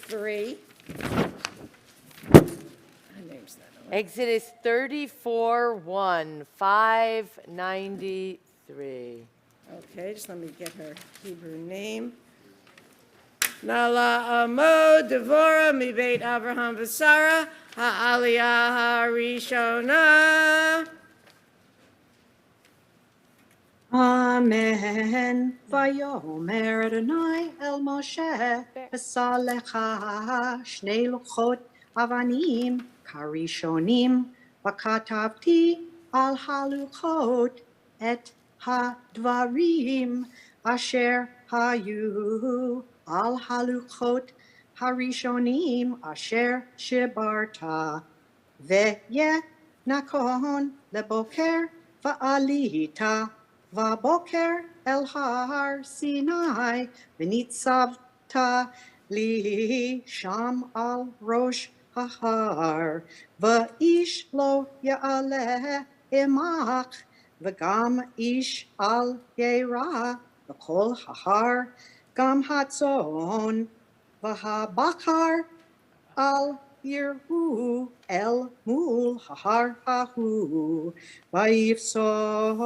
not on it. Exodus 34:1, 593. Okay, just let me get her Hebrew name. Nala Amo Devora Mibeit Abraham V'Sara Ha'aliyah Harishona. Amen. Vayomer Adonai el Moshe, Asa lecha shnei luchot avanim karishonim, vakatavti al haluchot et hadvarim asher hayu al haluchot harishonim asher shibarta. Ve'yeh nakon leboker va'alita Vaboker el har Sinai, v'nitzavta li sham al rosh hahar, v'ish lo ya'aleh imach, v'gam ish al yera, v'kol hahar, gam hatzon, v'habakar al yirhu el mul hahar hahu vayifsol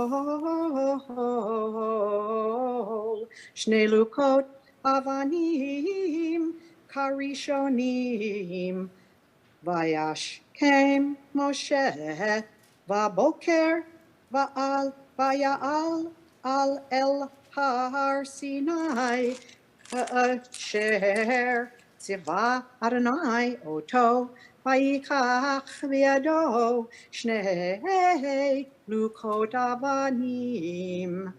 shnei lukot avanim karishonim vayashkem Moshe vaboker vayal al el har Sinai asher tzivah Adonai oto vayikach v'yado shnei lukot avanim.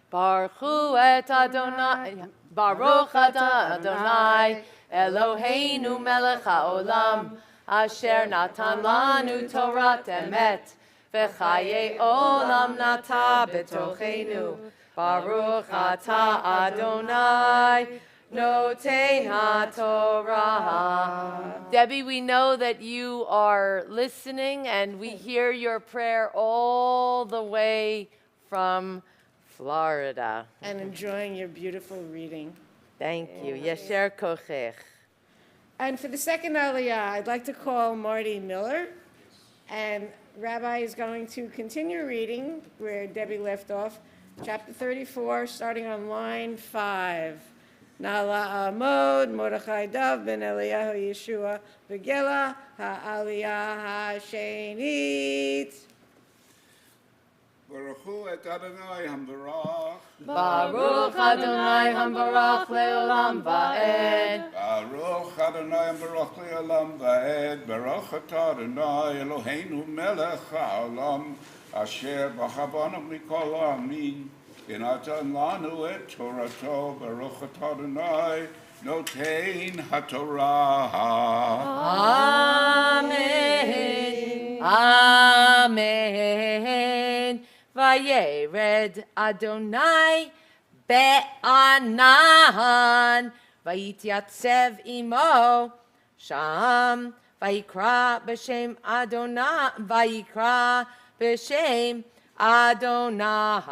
Baruch et Adonai, Baruch Adonai, Eloheinu melech haolam, asher natan lanu Torat emet, v'chaye olam nata betochenu. Baruch atah Adonai, noten haTorah. Debbie, we know that you are listening, and we hear your prayer all the way from Florida. And enjoying your beautiful reading. Thank you. Yesher kochech. And for the second Aliyah, I'd like to call Marty Miller. And Rabbi is going to continue reading where Debbie left off, chapter 34, starting on line 5. Nala Amod, Mordechai Dav, Ben Eliyahu Yeshua, Begela, Ha'aliyah Ha'shenit. Baruch et Adonai Hambarach. Baruch Adonai Hambarach Leolam Va'ed. Baruch Adonai Hambarach Le'olam Va'ed. Baruch et Adonai Eloheinu melech ha'olam asher b'chavanu mikol ha'amin. V'natan lanu et Torato. Baruch et Adonai notein haTorah. Amen. Amen. Vayered Adonai be'anan. Vayityatzeb imo sham. Vayikra b'shem Adonai. Vayikra b'shem Adonai.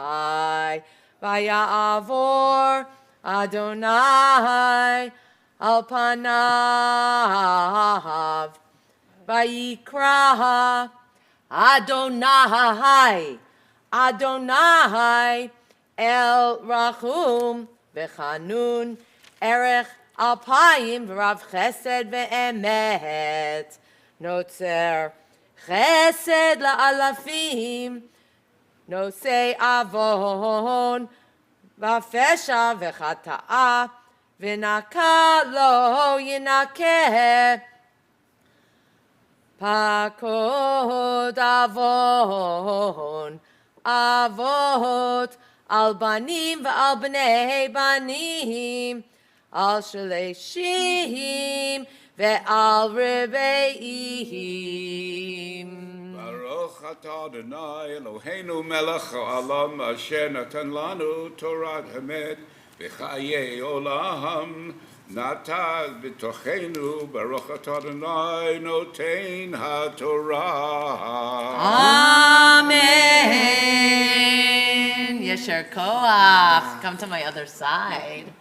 Vayavor Adonai al panav. Vayikra Adonai, Adonai el rachum v'chanun erech alpayim v'rav chesed ve'emet notzer chesed la'alafim nosei avon v'afesha v'chata'a v'naka lo yinakeh Pakod avon, avot, al banim v'al bnei banim, al shaleshim ve'al rebeim. Baruch atah Adonai Eloheinu melech ha'olam asher natan lanu Torat emet v'chayei olam. Nata b'tochenu Baruch atah Adonai notein haTorah. Amen. Yesher koach. Come to my other side.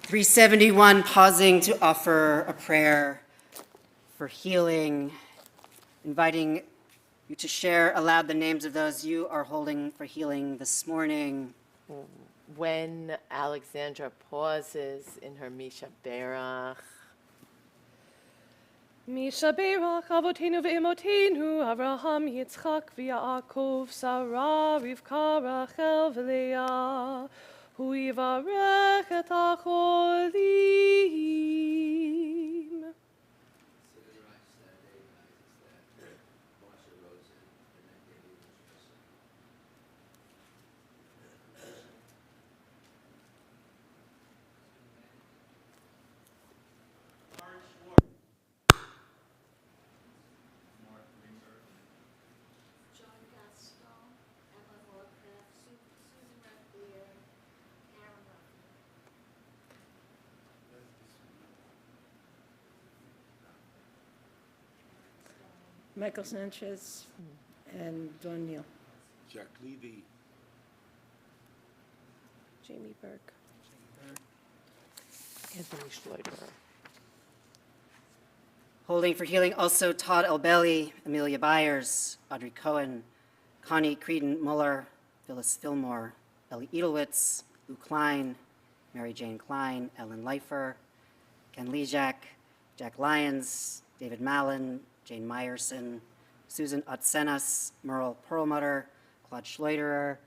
371, pausing to offer a prayer for healing, inviting you to share aloud the names of those you are holding for healing this morning. When Alexandra pauses in her Misha Berach, Misha Berach Avotenu ve'imotenu Avraham Yitzchak v'Yaakov Sarah Rivka Rachel v'Leah Hu yivarech et hacholim. Michael Sanchez and Dawn Neal. Jack Levy. Jamie Burke. Anthony Schleuderer. Holding for healing also Todd Elbelli, Amelia Byers, Audrey Cohen, Connie Creedon Muller, Phyllis Fillmore, Ellie Edelwitz, Lou Klein, Mary Jane Klein, Ellen Leifer, Ken Lejak, Jack Lyons, David Mallon, Jane Meyerson, Susan Otsenas, Merle Perlmutter, Claude Schleuderer,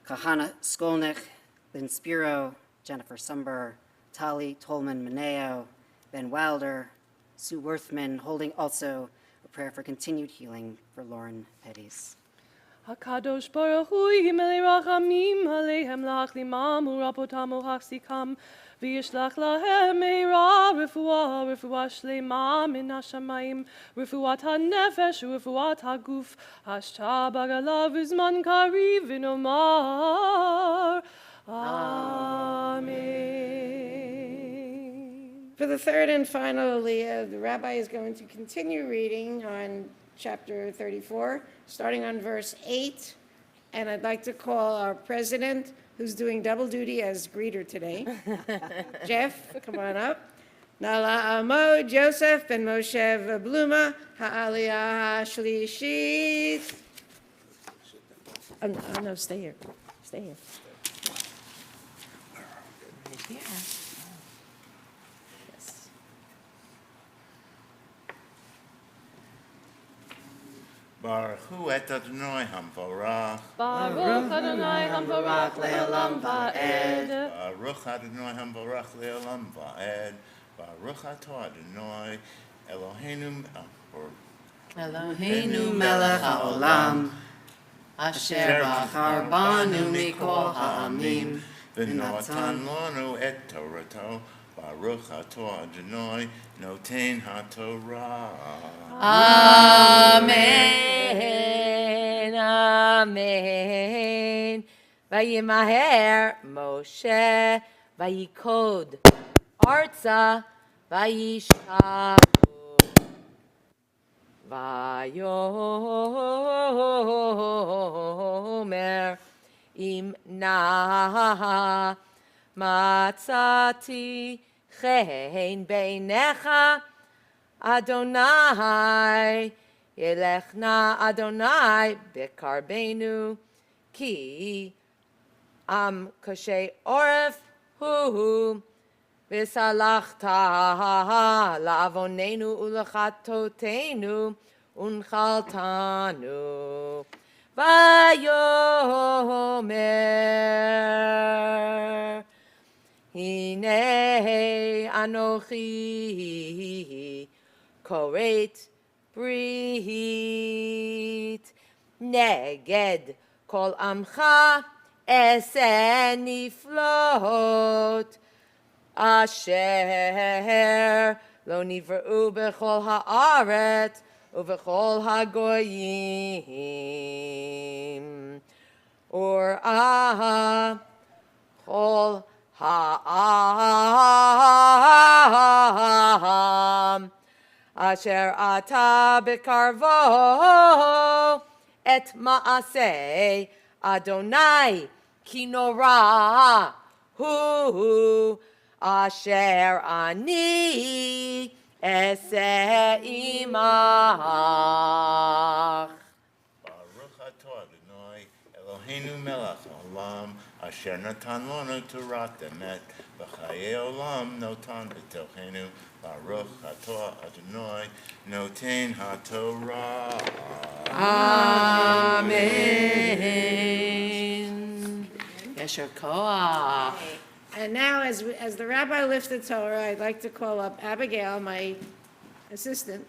Kahana Skolnick, Lynn Spiro, Jennifer Sumber, Tali Tolman Mineo, Ben Wilder, Sue Worthman, holding also a prayer for continued healing for Lauren Petties. HaKadosh Baruch Hu Yimele Rachamim Alehem Lach Limam Urapotam Uchachsikam V'yishlach Lahem Meira Refuah Shlema Min HaShamayim Refuat HaNefesh Refuat HaGuf Hashta Bagalav Uzman Kariv V'nomar Amen. For the third and final Aliyah, the rabbi is going to continue reading on chapter 34, starting on verse 8. And I'd like to call our president, who's doing double duty as greeter today. Jeff, come on up. Nala Amo, Joseph, Ben Moshe Bluma, Ha'aliyah Shlishit. Oh, no, stay here. Stay here. Yes. Baruch Hu et Adonai Hamvarach. Baruch Adonai Hamvarach Le'olam Va'ed. Baruch Adonai Hamvarach Le'olam Va'ed. Baruch Atah Adonai Eloheinu Eloheinu melech haolam, asher bachar banu mikol ha'amim, V'natan lanu et Torato. Baruch Atah Adonai Noten HaTorah. Amen, amen. Vayimaher Moshe, vayikod arza, vayishavu, vayomer imna matzati chen beinecha Adonai, Yelechna Adonai, Bekarbenu, Ki, Am Kashe Oref, Hu, Visalachta, Lavonenu, Ulachatotenu, Unchaltanu, Vayomer, Hine Anochi, Koret Brit Neged Kol Amcha Eseni Float Asher Lo Nivru Bechol Haaret Uvechol Hagoyim Or Chol Ha'am Asher ata bekarvo et maaseh Adonai kinora hu asher ani ese imach. Baruch Atah Adonai Eloheinu melech haolam, asher natan lanu Torah emet, v'chayei olam notan b'tochenu, Baruch atah Adonai, noten haTorah. Amen. Yesher koach. And now, as the rabbi lifts the Torah, I'd like to call up Abigail, my assistant,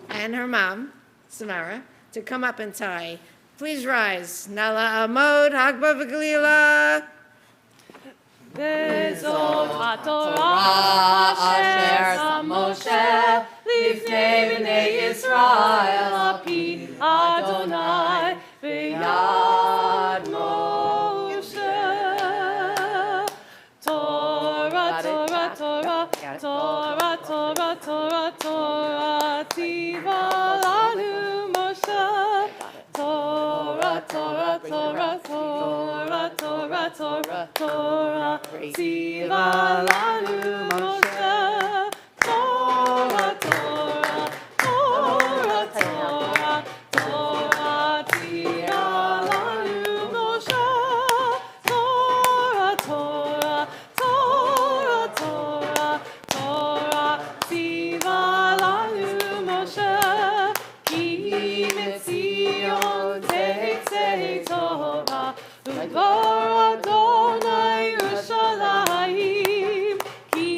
and her mom, Samara, to come up and tie. Please rise. Nala Amod, Hagba V'Glila. וזאת התורה אשר שם משה לפני בני ישראל על פי אדוני ביד משה. תורה, תורה, תורה, תורה, תורה, תורה, תורה, ציווה לנו משה. Torah, Torah, Torah, Torah, Torah, Torah, Torah, ציווה לנו משה. Torah, Torah, Torah, Torah, Torah, ציווה לנו משה. Torah, Torah, Torah, Torah, Torah, ציווה לנו משה. כי מציון תצא תורה, ודבר אדוני ירושלים. כי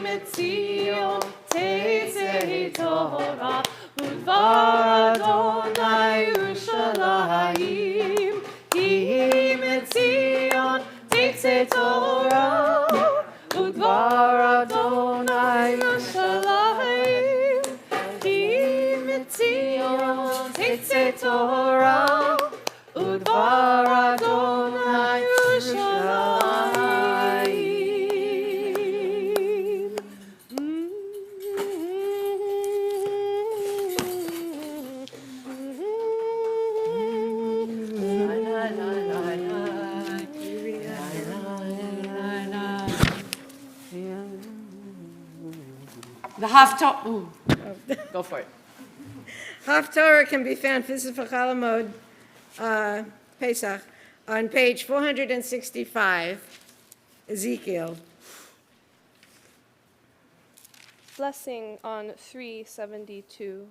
מציון תצא תורה, ודבר אדוני ירושלים. כי מציון תצא תורה, ודבר אדוני ירושלים. כי מציון תצא תורה, ודבר אדוני ירושלים. The Haftarah. Go for it. Haftorah can be found, this is for Chalamod Pesach, on page 465, Ezekiel. Blessing on 372.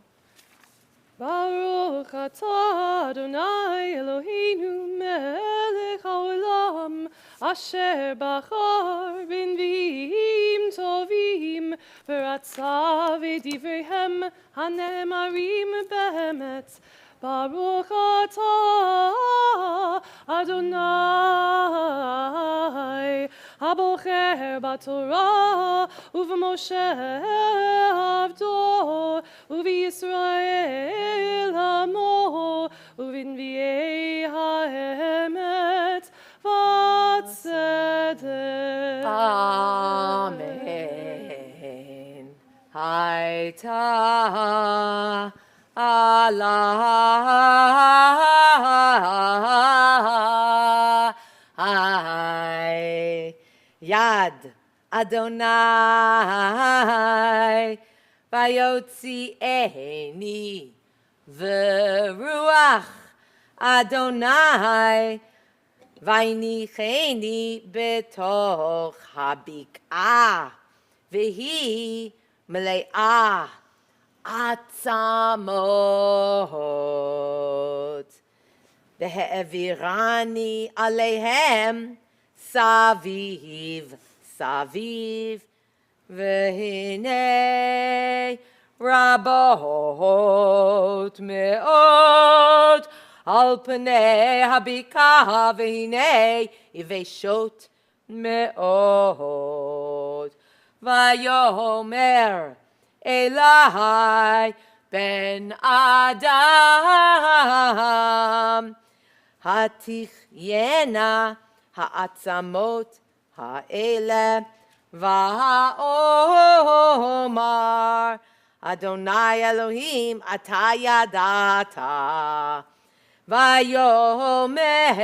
Baruch atah Adonai Eloheinu melech haolam, asher bachar b'nviim tovim, v'ratza v'divreihem hanemarim be'emet. Baruch atah Adonai, abocher b'Torah, u'v'Moshe avdo, u'v'Yisrael amo, u'v'nviei ha'emet v'tzedek. Amen. Haita Allah. Yad Adonai vayotzieni v'ruach Adonai vaynicheni betoch habik'ah v'hi mele'ah atzamot v'he'evirani aleihem saviv saviv v'hinei rabot me'ot al pnei habikah v'hinei iveshot me'ot vayomer Elai ben Adam hatichena ha'atzamot ha'ele va'omar Adonai Elohim ata yadata vayomer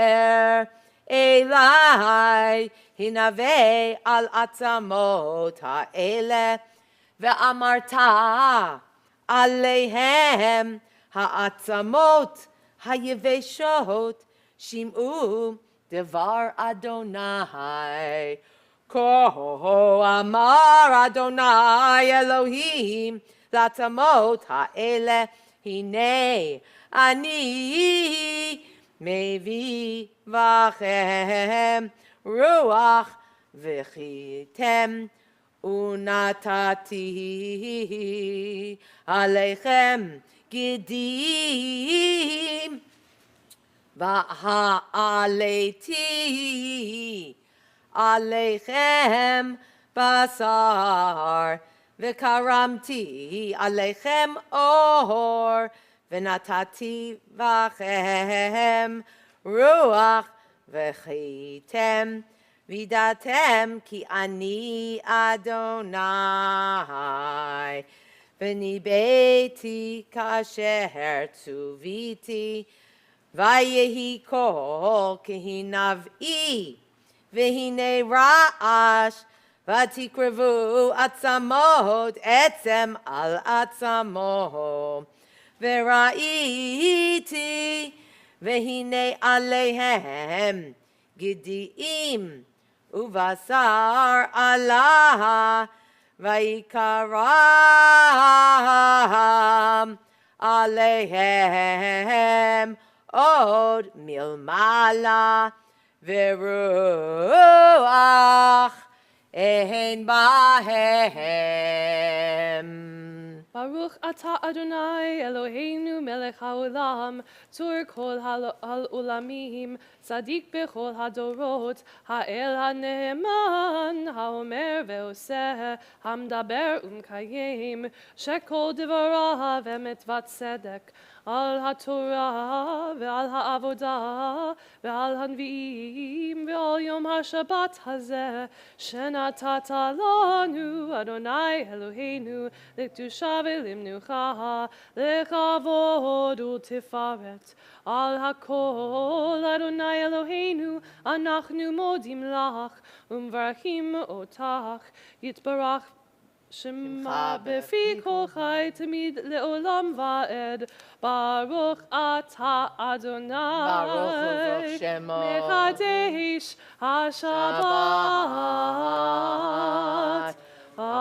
Elai hinave al atzamot ha'ele ve'amarta aleihem ha'atzamot ha'yeveshot Shim'u devar Adonai. Ko amar Adonai Elohim latamot ha'ele hine ani mevi vachem ruach v'chitem unatati alechem gidim v'ha'aleti alechem basar v'karamti alechem or v'natati v'chem ruach v'chitem vidatem ki ani Adonai v'nibeti kasher tzuviti vayehi kol kehinav'i V'hine ra'ash v'tikrevu atzamot etzem al atzamo v'ra'iti v'hine aleihem gidiim uvasar Allah v'ikaram aleihem od milmala Veruach ein bahem. Baruch atah Adonai Eloheinu melech haolam, tzur kol ha'olamim, tzadik bechol hadorot, ha'el ha'ne'eman, ha'omer ve'oseh, ha'mdaber u'mkayim, shekol devarav emet v'tzedek, al ha'torah ve'al ha'avodah ve'al hanvi'im ve'al yom ha'shabbat hazeh, shenatata lanu Adonai Eloheinu, lekdusha ve'limnucha, lekavod u'tifaret, al hakol Adonai Eloheinu, anachnu modim lach, umvarachim otach, yitbarach Shema befi kol chai tamid leolam va'ed, Baruch atah Adonai, Baruch Shemo Mechadesh HaShabbat. Amen.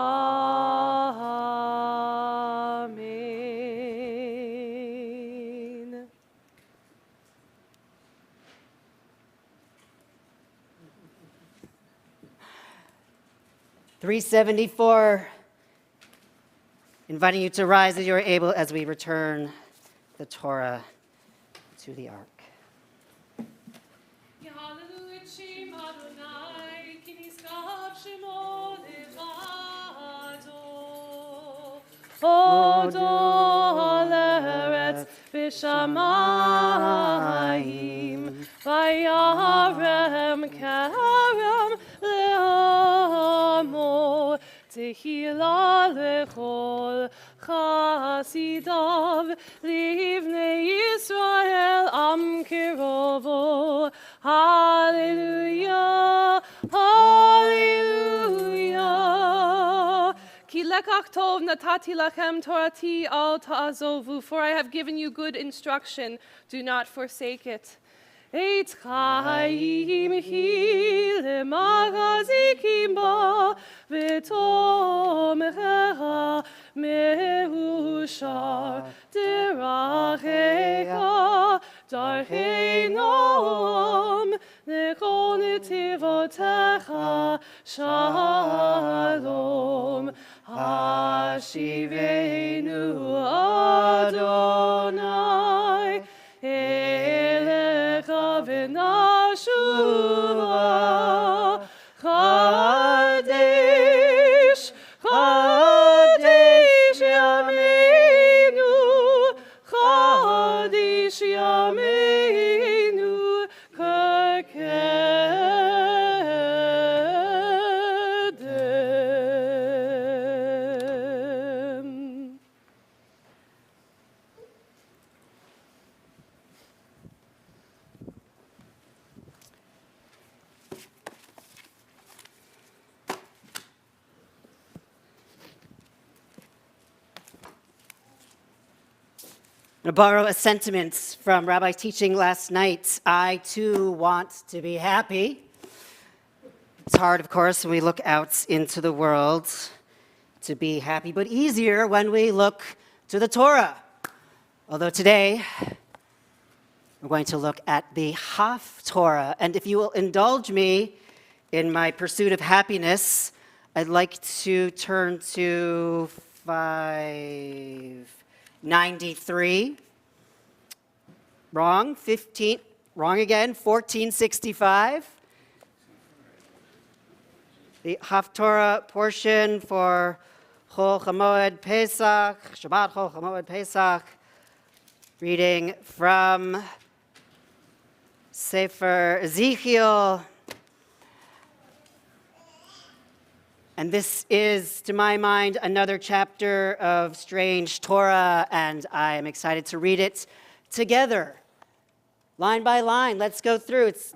374. Inviting you to rise as you are able as we return the Torah to the ark. Odo le'eretz v'shamayim, vayarem kerem le'amo, tehila lechol chasidav, livnei Yisrael am kirovo. Hallelujah, hallelujah. Ki lekach tov natati lachem torati al ta'azovu, for I have given you good instruction, do not forsake it. Eitz chaim hi lemagazikim ba, v'tomchecha mehushar derachecha darchei noam, lechol netivotecha shalom. Hashivenu Adonai elecha v'nashuva, Chadesh, Chadesh Yameinu, Chadesh Yameinu, Kekedem. I'm going to borrow a sentiment from Rabbi's teaching last night. I too want to be happy. It's hard, of course, when we look out into the world to be happy, but easier when we look to the Torah. Although today, we're going to look at the Haftorah. And if you will indulge me in my pursuit of happiness, I'd like to turn to 593. Wrong, 15, wrong again, 1465. The Haftorah portion for Chol Hamoed Pesach, Shabbat Chol Hamoed Pesach, reading from Sefer Ezekiel. And this is, to my mind, another chapter of strange Torah, and I am excited to read it together, line by line. Let's go through. It's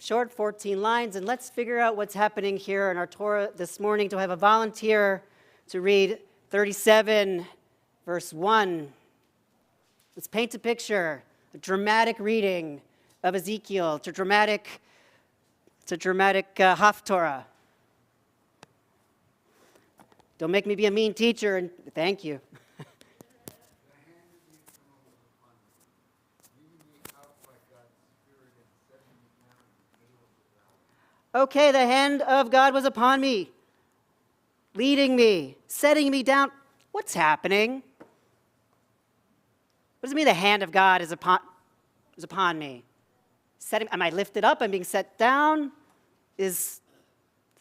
short, 14 lines, and let's figure out what's happening here in our Torah this morning. Do I have a volunteer to read 37, verse 1? Let's paint a picture, a dramatic reading of Ezekiel. It's a dramatic Haftorah. Don't make me be a mean teacher, and thank you. Okay, the hand of God was upon me, leading me, setting me down. What's happening? What does it mean the hand of God is upon me? Am I lifted up? I'm being set down? Is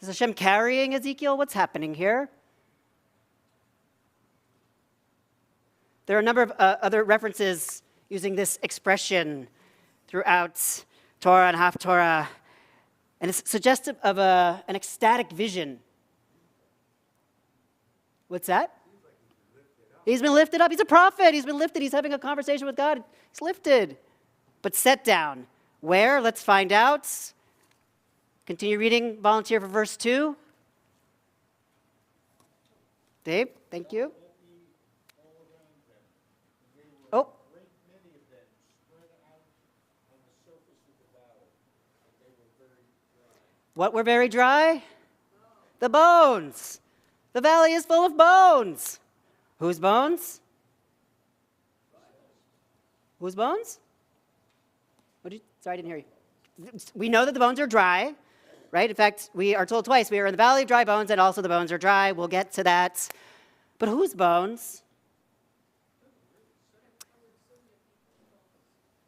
Hashem carrying Ezekiel? What's happening here? There are a number of other references using this expression throughout Torah and Haftorah, and it's suggestive of an ecstatic vision. What's that? He's been lifted up. He's a prophet. He's been lifted. He's having a conversation with God. He's lifted, but set down. Where? Let's find out. Continue reading. Volunteer for verse 2. Dave, thank you. Oh. What were very dry? The bones. The valley is full of bones. Whose bones? Whose bones? Sorry, I didn't hear you. We know that the bones are dry, right? In fact, we are told twice, we are in the valley of dry bones, and also the bones are dry. We'll get to that. But whose bones?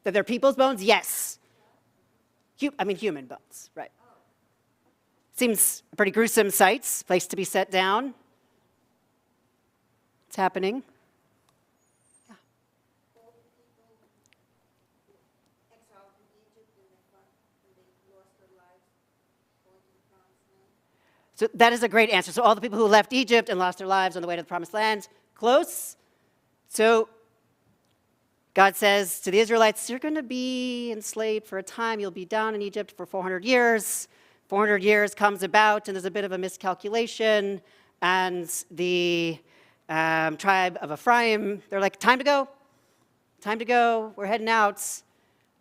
That they're people's bones? Yes. Human bones, right. Seems a pretty gruesome sight, place to be set down. It's happening. Yeah. So that is a great answer. So all the people who left Egypt and lost their lives on the way to the Promised Land, close. So God says to the Israelites, you're going to be enslaved for a time. You'll be down in Egypt for 400 years. 400 years comes about, and there's a bit of a miscalculation, and the tribe of Ephraim, they're like, time to go, we're heading out,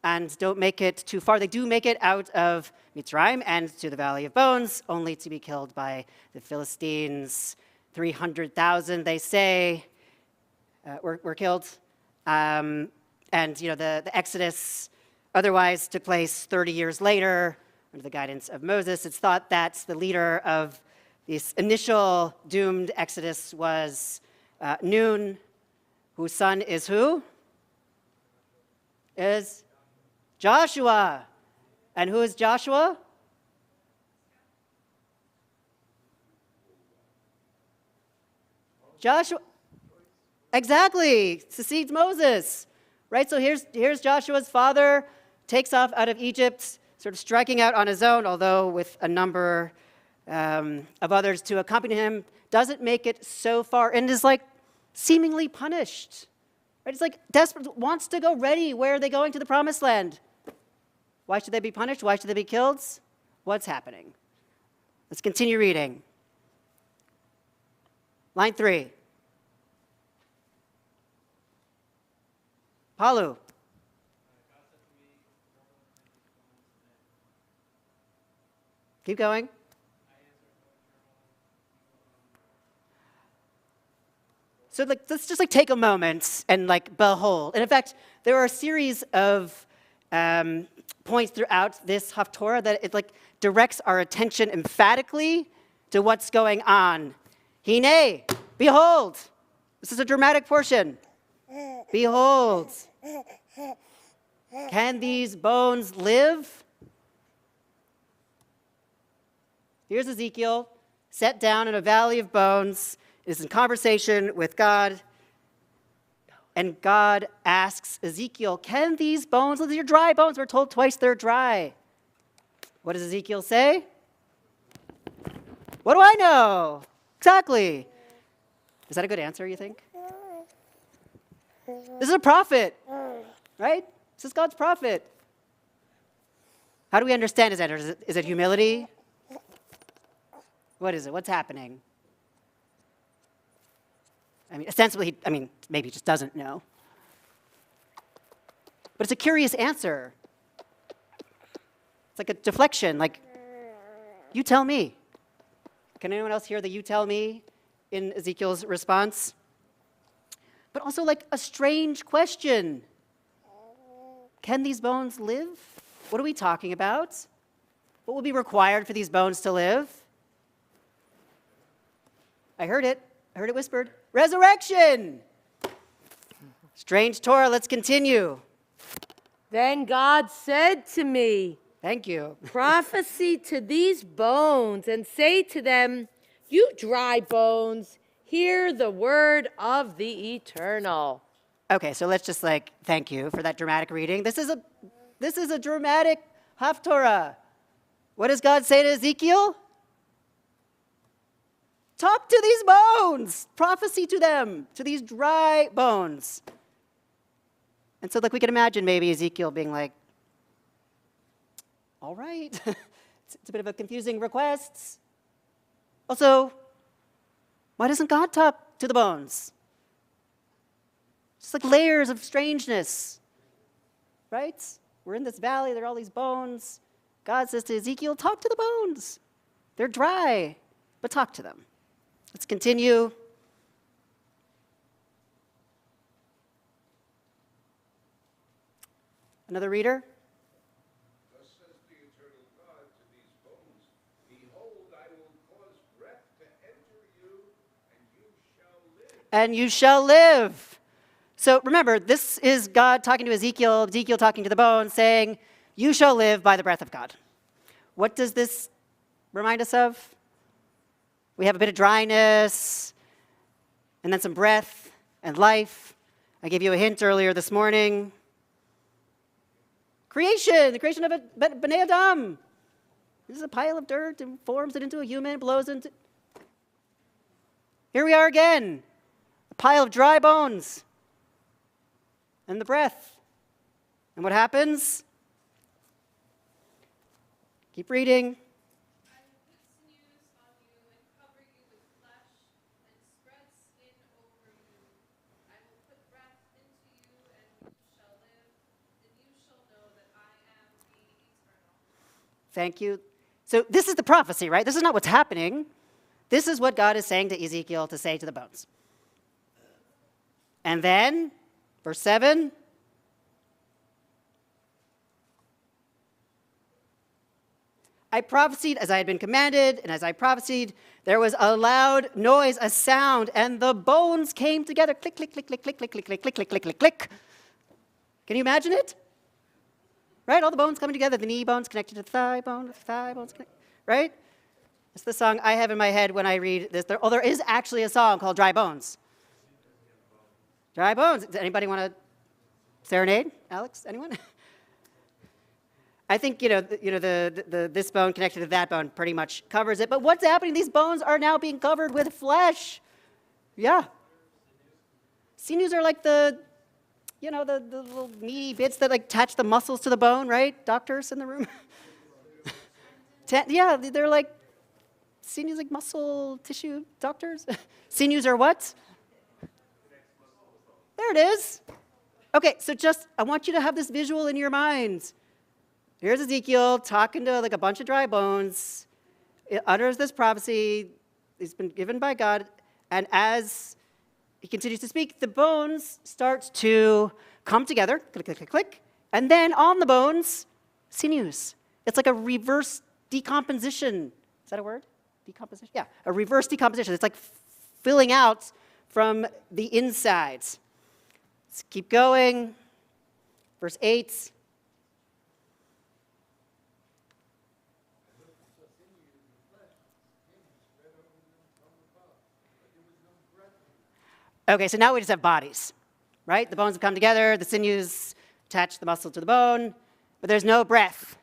and don't make it too far. They do make it out of Mitzrayim and to the Valley of Bones, only to be killed by the Philistines. 300,000, they say, were killed. And the Exodus otherwise took place 30 years later, under the guidance of Moses. It's thought that the leader of this initial doomed exodus was Nun, whose son is who? Is Joshua. And who is Joshua? Joshua. Exactly. Succeeds Moses. Right? So here's Joshua's father, takes off out of Egypt, sort of striking out on his own, although with a number of others to accompany him, doesn't make it so far, and is like seemingly punished. Right? It's like desperate, wants to go ready. Where are they going? To the Promised Land. Why should they be punished? Why should they be killed? What's happening? Let's continue reading. Line 3. Palu. Keep going. So let's just take a moment and behold. And in fact, there are a series of points throughout this Haftorah that it directs our attention emphatically to what's going on. Hine, behold. This is a dramatic portion. Behold. Can these bones live? Here's Ezekiel, set down in a valley of bones, is in conversation with God, and God asks Ezekiel, can these bones, these are dry bones, we're told twice they're dry. What does Ezekiel say? What do I know? Exactly. Is that a good answer, you think? This is a prophet, right? This is God's prophet. How do we understand his answer? Is it humility? What is it? What's happening? Ostensibly, maybe he just doesn't know. But it's a curious answer. It's like a deflection, you tell me. Can anyone else hear the you tell me in Ezekiel's response? But also a strange question. Can these bones live? What are we talking about? What will be required for these bones to live? I heard it whispered. Resurrection! Strange Torah, let's continue. Then God said to me, Thank you. prophesy to these bones and say to them, you dry bones, hear the word of the Eternal. Okay, so let's just thank you for that dramatic reading. This is a dramatic Haftorah. What does God say to Ezekiel? Talk to these bones. Prophecy to them, to these dry bones. And so we can imagine maybe Ezekiel being all right. It's a bit of a confusing request. Also, why doesn't God talk to the bones? Just layers of strangeness, right? We're in this valley, there are all these bones. God says to Ezekiel, talk to the bones. They're dry, but talk to them. Let's continue. Another reader? Thus says the eternal God to these bones, behold, I will cause breath to enter you, and you shall live. And you shall live. So remember, this is God talking to Ezekiel talking to the bones, saying, you shall live by the breath of God. What does this remind us of? We have a bit of dryness, and then some breath and life. I gave you a hint earlier this morning. Creation, the creation of a Bnei Adam. This is a pile of dirt and forms it into a human, blows into... Here we are again, a pile of dry bones and the breath. And what happens? Keep reading. Thank you. So this is the prophecy, right? This is not what's happening. This is what God is saying to Ezekiel to say to the bones. And then, verse 7. I prophesied as I had been commanded, and as I prophesied, there was a loud noise, a sound, and the bones came together. Click, click, click, click, click, click, click, click, click, click, click, click, click. Can you imagine it? Right? All the bones coming together, the knee bones connected to the thigh bones connected, right? It's the song I have in my head when I read this. There is actually a song called Dry Bones. Dry Bones. Does anybody want to serenade? Alex, anyone? I think, this bone connected to that bone pretty much covers it. But what's happening? These bones are now being covered with flesh. Yeah. Sinews are the little meaty bits that attach the muscles to the bone, right? Doctors in the room. Yeah, they're sinews, muscle tissue doctors. Sinews are what? There it is. Okay, so I want you to have this visual in your mind. Here's Ezekiel talking to like a bunch of dry bones. It utters this prophecy. It's been given by God. And as he continues to speak, the bones start to come together. Click, click, click, click. And then on the bones, sinews. It's like a reverse decomposition. Is that a word? Decomposition? Yeah, a reverse decomposition. It's like filling out from the insides. Let's keep going. Verse 8. Okay, so now we just have bodies, right? The bones have come together, the sinews attach the muscle to the bone, but there's no breath.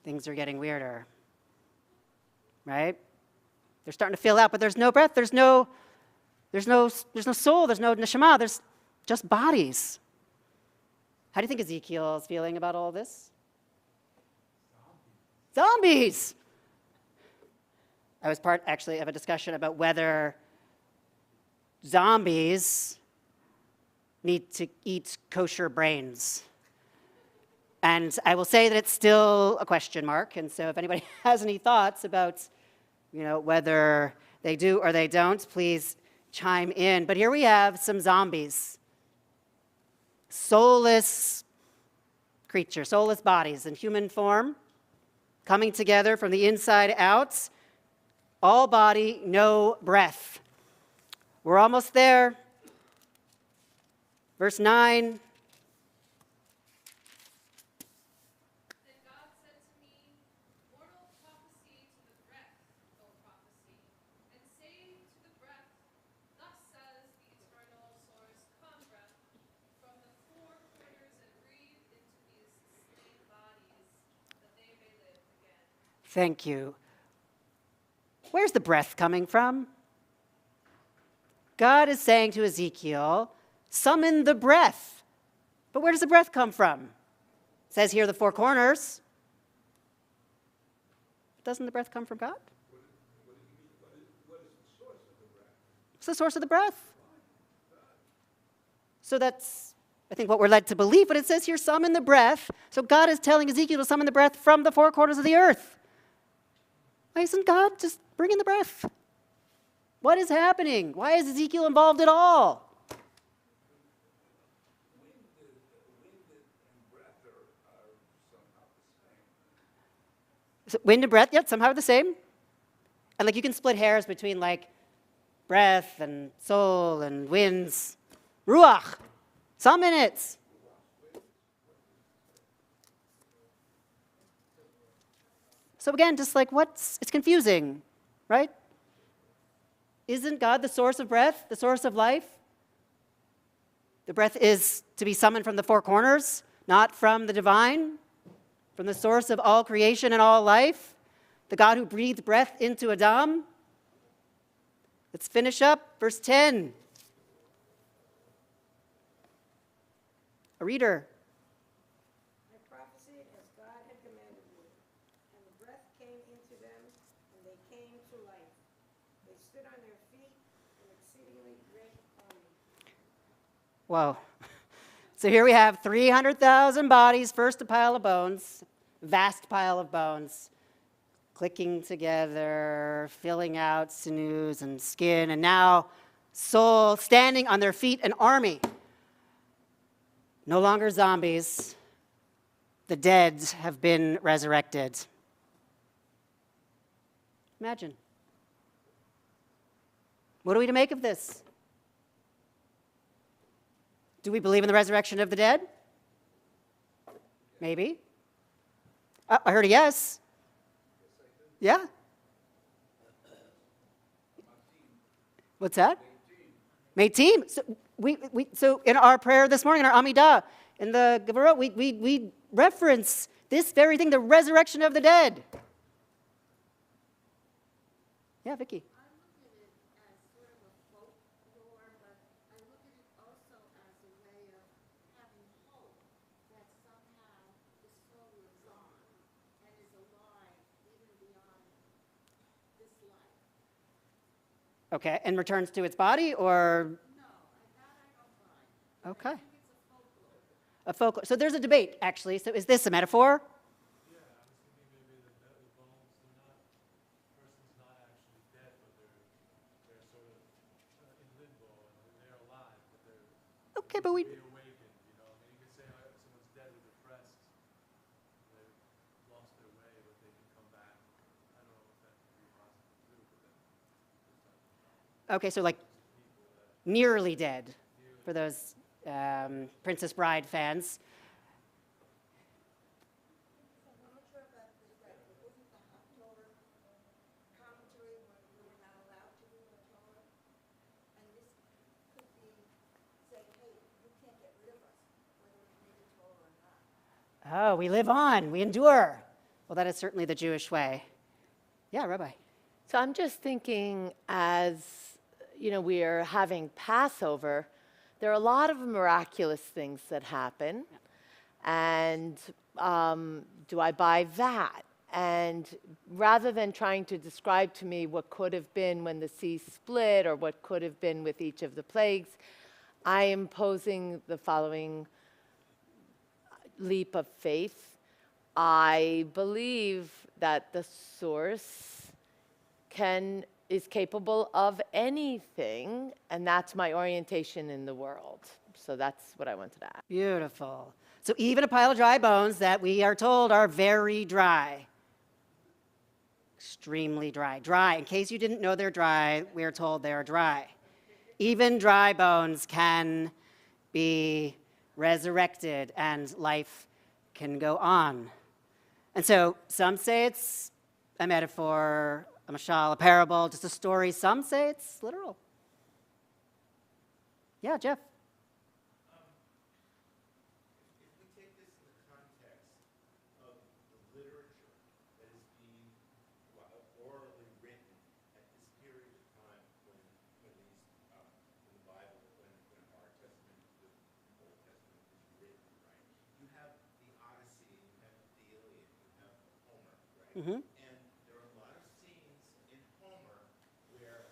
Things are getting weirder, right? They're starting to fill out, but there's no breath, there's no soul, there's no neshama, there's just bodies. How do you think Ezekiel is feeling about all this? Zombies! I was part, actually, of a discussion about whether zombies need to eat kosher brains. And I will say that it's still a question mark, and so if anybody has any thoughts about, whether they do or they don't, please chime in. But here we have some zombies. Soulless creatures, soulless bodies in human form, coming together from the inside out. All body, no breath. We're almost there. Verse 9. Then God said to me, mortal, prophesy to the breath, O prophecy, and say to the breath, thus says the eternal source, come breath, from the four corners and breathe into these slain bodies, that they may live again. Thank you. Where's the breath coming from? God is saying to Ezekiel, summon the breath. But where does the breath come from? It says here the four corners. Doesn't the breath come from God? What's the source of the breath? So that's, I think, what we're led to believe, but it says here, summon the breath. So God is telling Ezekiel to summon the breath from the four corners of the earth. Why isn't God just bringing the breath? What is happening? Why is Ezekiel involved at all? So wind and breath, yeah, somehow the same. And like you can split hairs between like breath and soul and winds. Ruach, some minutes. So again, just like it's confusing, right? Isn't God the source of breath, the source of life? The breath is to be summoned from the four corners, not from the divine, from the source of all creation and all life, the God who breathed breath into Adam. Let's finish up, verse 10. A reader. I prophesied as God had commanded me, and the breath came into them, and they came to life. They stood on their feet, an exceedingly great army. Whoa. So here we have 300,000 bodies, first a pile of bones, vast pile of bones, clicking together, filling out sinews and skin, and now soul standing on their feet, an army. No longer zombies. The dead have been resurrected. Imagine. What are we to make of this? Do we believe in the resurrection of the dead? Maybe. I heard a yes. Yeah? What's that? Meitim. So in our prayer this morning, in our Amidah, in the Gemara, we reference this very thing, the resurrection of the dead. Yeah, Vicky. I look at it as sort of a folklore, but I look at it also as a way of having hope that somehow the soul lives on and is alive even beyond this life. Okay, and returns to its body, or? No, that I don't buy. Okay. A folklore. So there's a debate, actually. So is this a metaphor? Yeah, I was thinking maybe the bones, person's not actually dead, but they're sort of in limbo, and they're alive, but they're Okay, but we. reawakened, you know? I mean, you could say someone's dead or depressed, they've lost their way, but they can come back. I don't know if that could be possible too, but then Okay, so like nearly dead for those Princess Bride fans. I'm not sure about this, right, but wasn't the Haftorah commentary when we were not allowed to read the Torah? And this could be saying, hey, you can't get rid of us, whether we read the Torah or not. Oh, we live on, we endure. Well, that is certainly the Jewish way. Yeah, Rabbi. So I'm just thinking as, we are having Passover, there are a lot of miraculous things that happen. And do I buy that? And rather than trying to describe to me what could have been when the sea split or what could have been with each of the plagues, I am posing the following leap of faith. I believe that the source is capable of anything, and that's my orientation in the world. So that's what I wanted to add. Beautiful. So even a pile of dry bones that we are told are very dry. Extremely dry. Dry. In case you didn't know they're dry, we are told they're dry. Even dry bones can be resurrected and life can go on. And so some say it's a metaphor, a mashal, a parable, just a story. Some say it's literal. Yeah, Jeff. If we take this in the context of the literature that is being orally written at this period of time when these in the Bible, when our Testament, the Old Testament is written, right? You have the Odyssey, you have the Iliad, you have Homer, right? Mm-hmm. And there are a lot of scenes in Homer where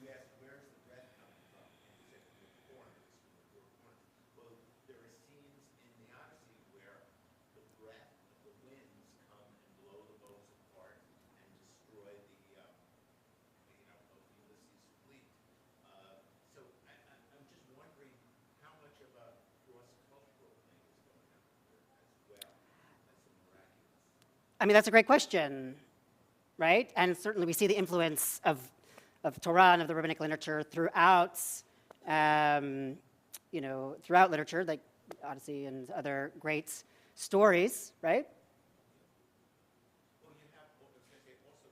you ask, where's the breath coming from? And you say, from the corners, from the four corners. Well, there are scenes in the Odyssey where the breath of the winds come and blow the boats apart and destroy of Ulysses' fleet. So I'm just wondering how much of a cross-cultural thing is going on here as well as the miraculous. I mean, that's a great question, right? And certainly we see the influence of Torah and of the rabbinic literature throughout, throughout literature, like Odyssey and other great stories, right? Well, you have, I was going to say also,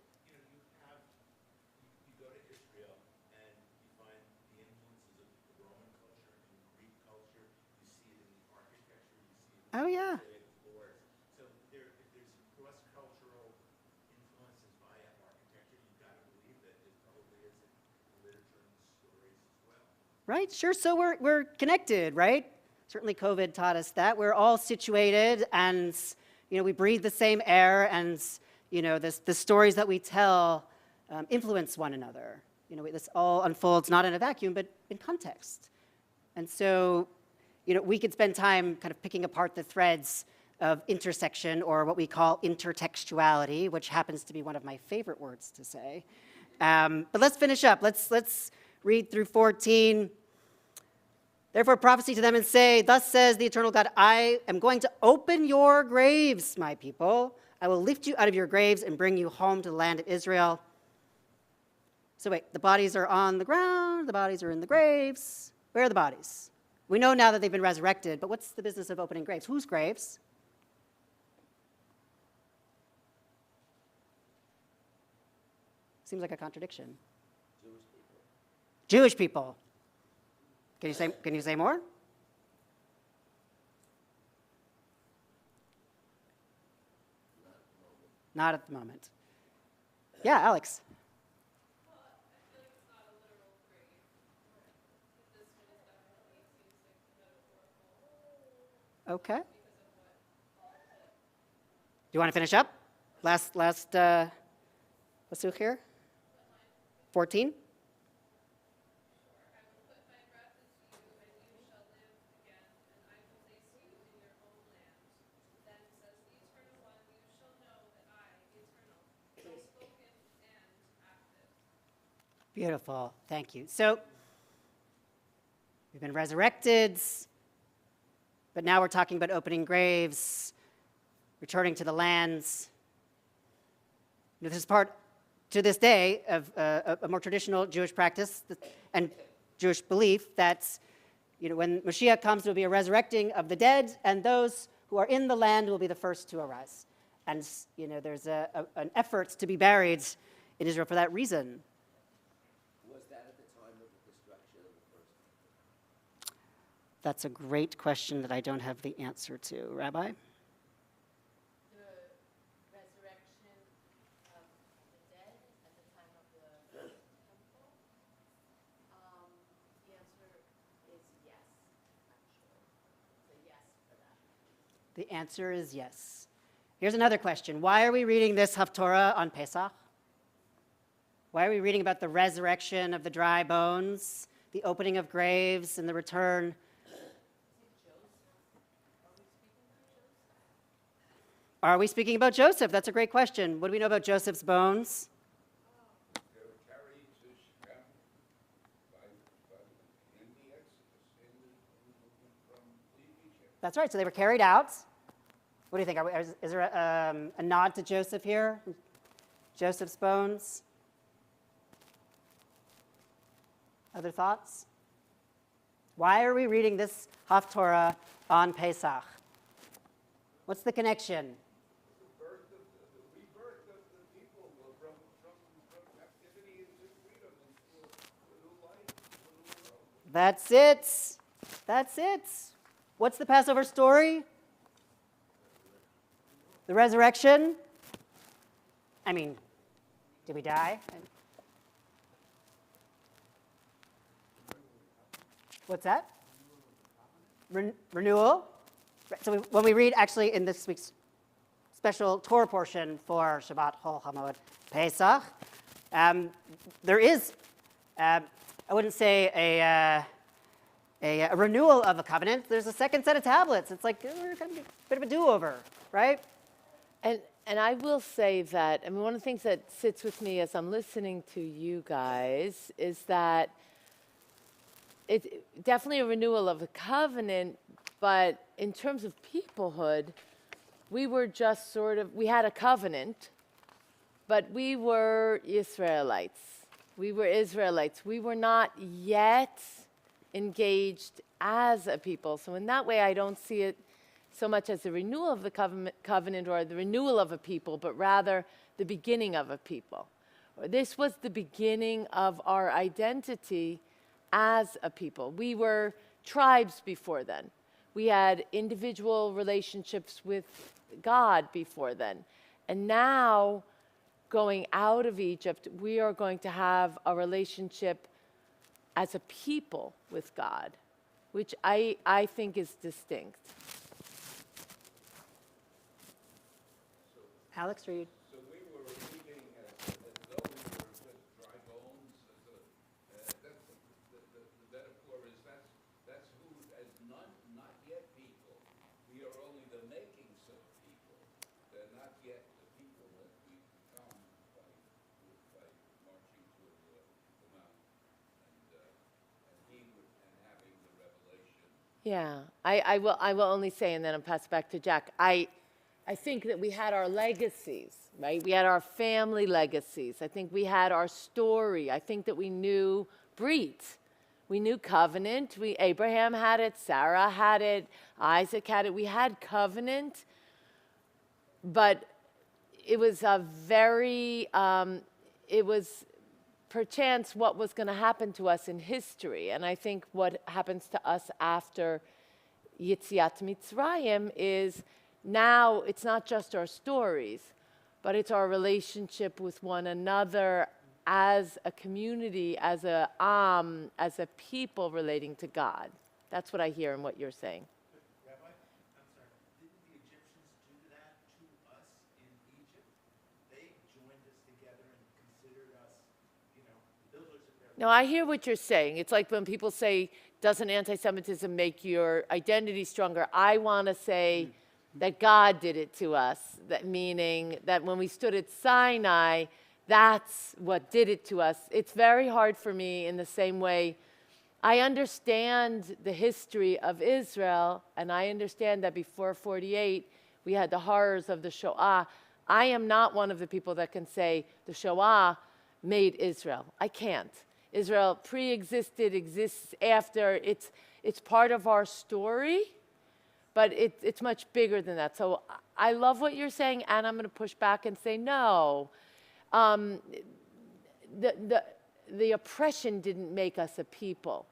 you go to Israel and you find the influences of the Roman culture and Greek culture. You see it in the architecture, you see it in Oh, yeah. the floors. So if there's cross-cultural influences via architecture, you've got to believe that it probably is in the literature and the stories as well. Right, sure. So we're connected, right? Certainly COVID taught us that. We're all situated and, we breathe the same air and, the stories that we tell influence one another. This all unfolds not in a vacuum, but in context. And so, we could spend time kind of picking apart the threads of intersection or what we call intertextuality, which happens to be one of my favorite words to say. But let's finish up. Let's read through 14. Therefore prophesy to them and say, thus says the eternal God, I am going to open your graves, my people. I will lift you out of your graves and bring you home to the land of Israel. So wait, the bodies are on the ground, the bodies are in the graves. Where are the bodies? We know now that they've been resurrected, but what's the business of opening graves? Whose graves? Seems like a contradiction. Jewish people. Can you say more? Not at the moment. Yeah, Alex. Okay. Do you want to finish up? Last pasuk here? 14? Beautiful. Thank you. So we've been resurrected, but now we're talking about opening graves, returning to the lands. This is part, to this day, of a more traditional Jewish practice and Jewish belief that when Mashiach comes, there will be a resurrecting of the dead, and those who are in the land will be the first to arise. And there's an effort to be buried in Israel for that reason. Was that at the time of the destruction of the first? That's a great question that I don't have the answer to. Rabbi? The resurrection of the dead at the time of the temple? The answer is yes, actually. It's a yes for that. The answer is yes. Here's another question. Why are we reading this Haftorah on Pesach? Why are we reading about the resurrection of the dry bones, the opening of graves, and the return? Are we speaking about Joseph? That's a great question. What do we know about Joseph's bones? They were carried to Shechem in the Exodus from Egypt. That's right. So they were carried out. What do you think? Is there a nod to Joseph here? Joseph's bones? Other thoughts? Why are we reading this Haftorah on Pesach? What's the connection? The rebirth of the people from captivity into freedom into a new life, a new world. That's it. That's it. What's the Passover story? The resurrection? I mean, did we die? What's that? Renewal. So when we read actually in this week's special Torah portion for Shabbat Chol Hamod Pesach, there is, I wouldn't say a renewal of a covenant. There's a second set of tablets. It's like kind of a bit of a do-over, right? And I will say that, I mean, one of the things that sits with me as I'm listening to you guys is that it's definitely a renewal of a covenant, but in terms of peoplehood, we were just we had a covenant, but we were Israelites. We were Israelites. We were not yet engaged as a people. So in that way, I don't see it so much as the renewal of the covenant or the renewal of a people, but rather the beginning of a people. This was the beginning of our identity as a people. We were tribes before then. We had individual relationships with God before then. And now, going out of Egypt, we are going to have a relationship as a people with God, which I think is distinct. Alex, are you? So we were reading as though we were just dry bones. The metaphor is that's who, as not yet people. We are only the makings of people. They're not yet the people that we become by marching toward the mountain and having the revelation. Yeah, I will only say, and then I'll pass it back to Jack. I think that we had our legacies, right? We had our family legacies. I think we had our story. I think that we knew Brit. We knew covenant. Abraham had it. Sarah had it. Isaac had it. We had covenant. But it was it was perchance what was going to happen to us in history. And I think what happens to us after Yetziat Mitzrayim is now it's not just our stories, but it's our relationship with one another as a community, as a people relating to God. That's what I hear in what you're saying. Rabbi, I'm sorry, didn't the Egyptians do that to us in Egypt? They joined us together and considered us, the builders of their No, I hear what you're saying. It's like when people say, doesn't anti-Semitism make your identity stronger? I want to say that God did it to us, that meaning that when we stood at Sinai, That's what did it to us. It's very hard for me in the same way. I understand the history of Israel, and I understand that before 48, we had the horrors of the Shoah. I am not one of the people that can say the Shoah made Israel. I can't. Israel pre-existed, exists after. It's part of our story, but it's much bigger than that. So I love what you're saying, and I'm going to push back and say no. The oppression didn't make us a people.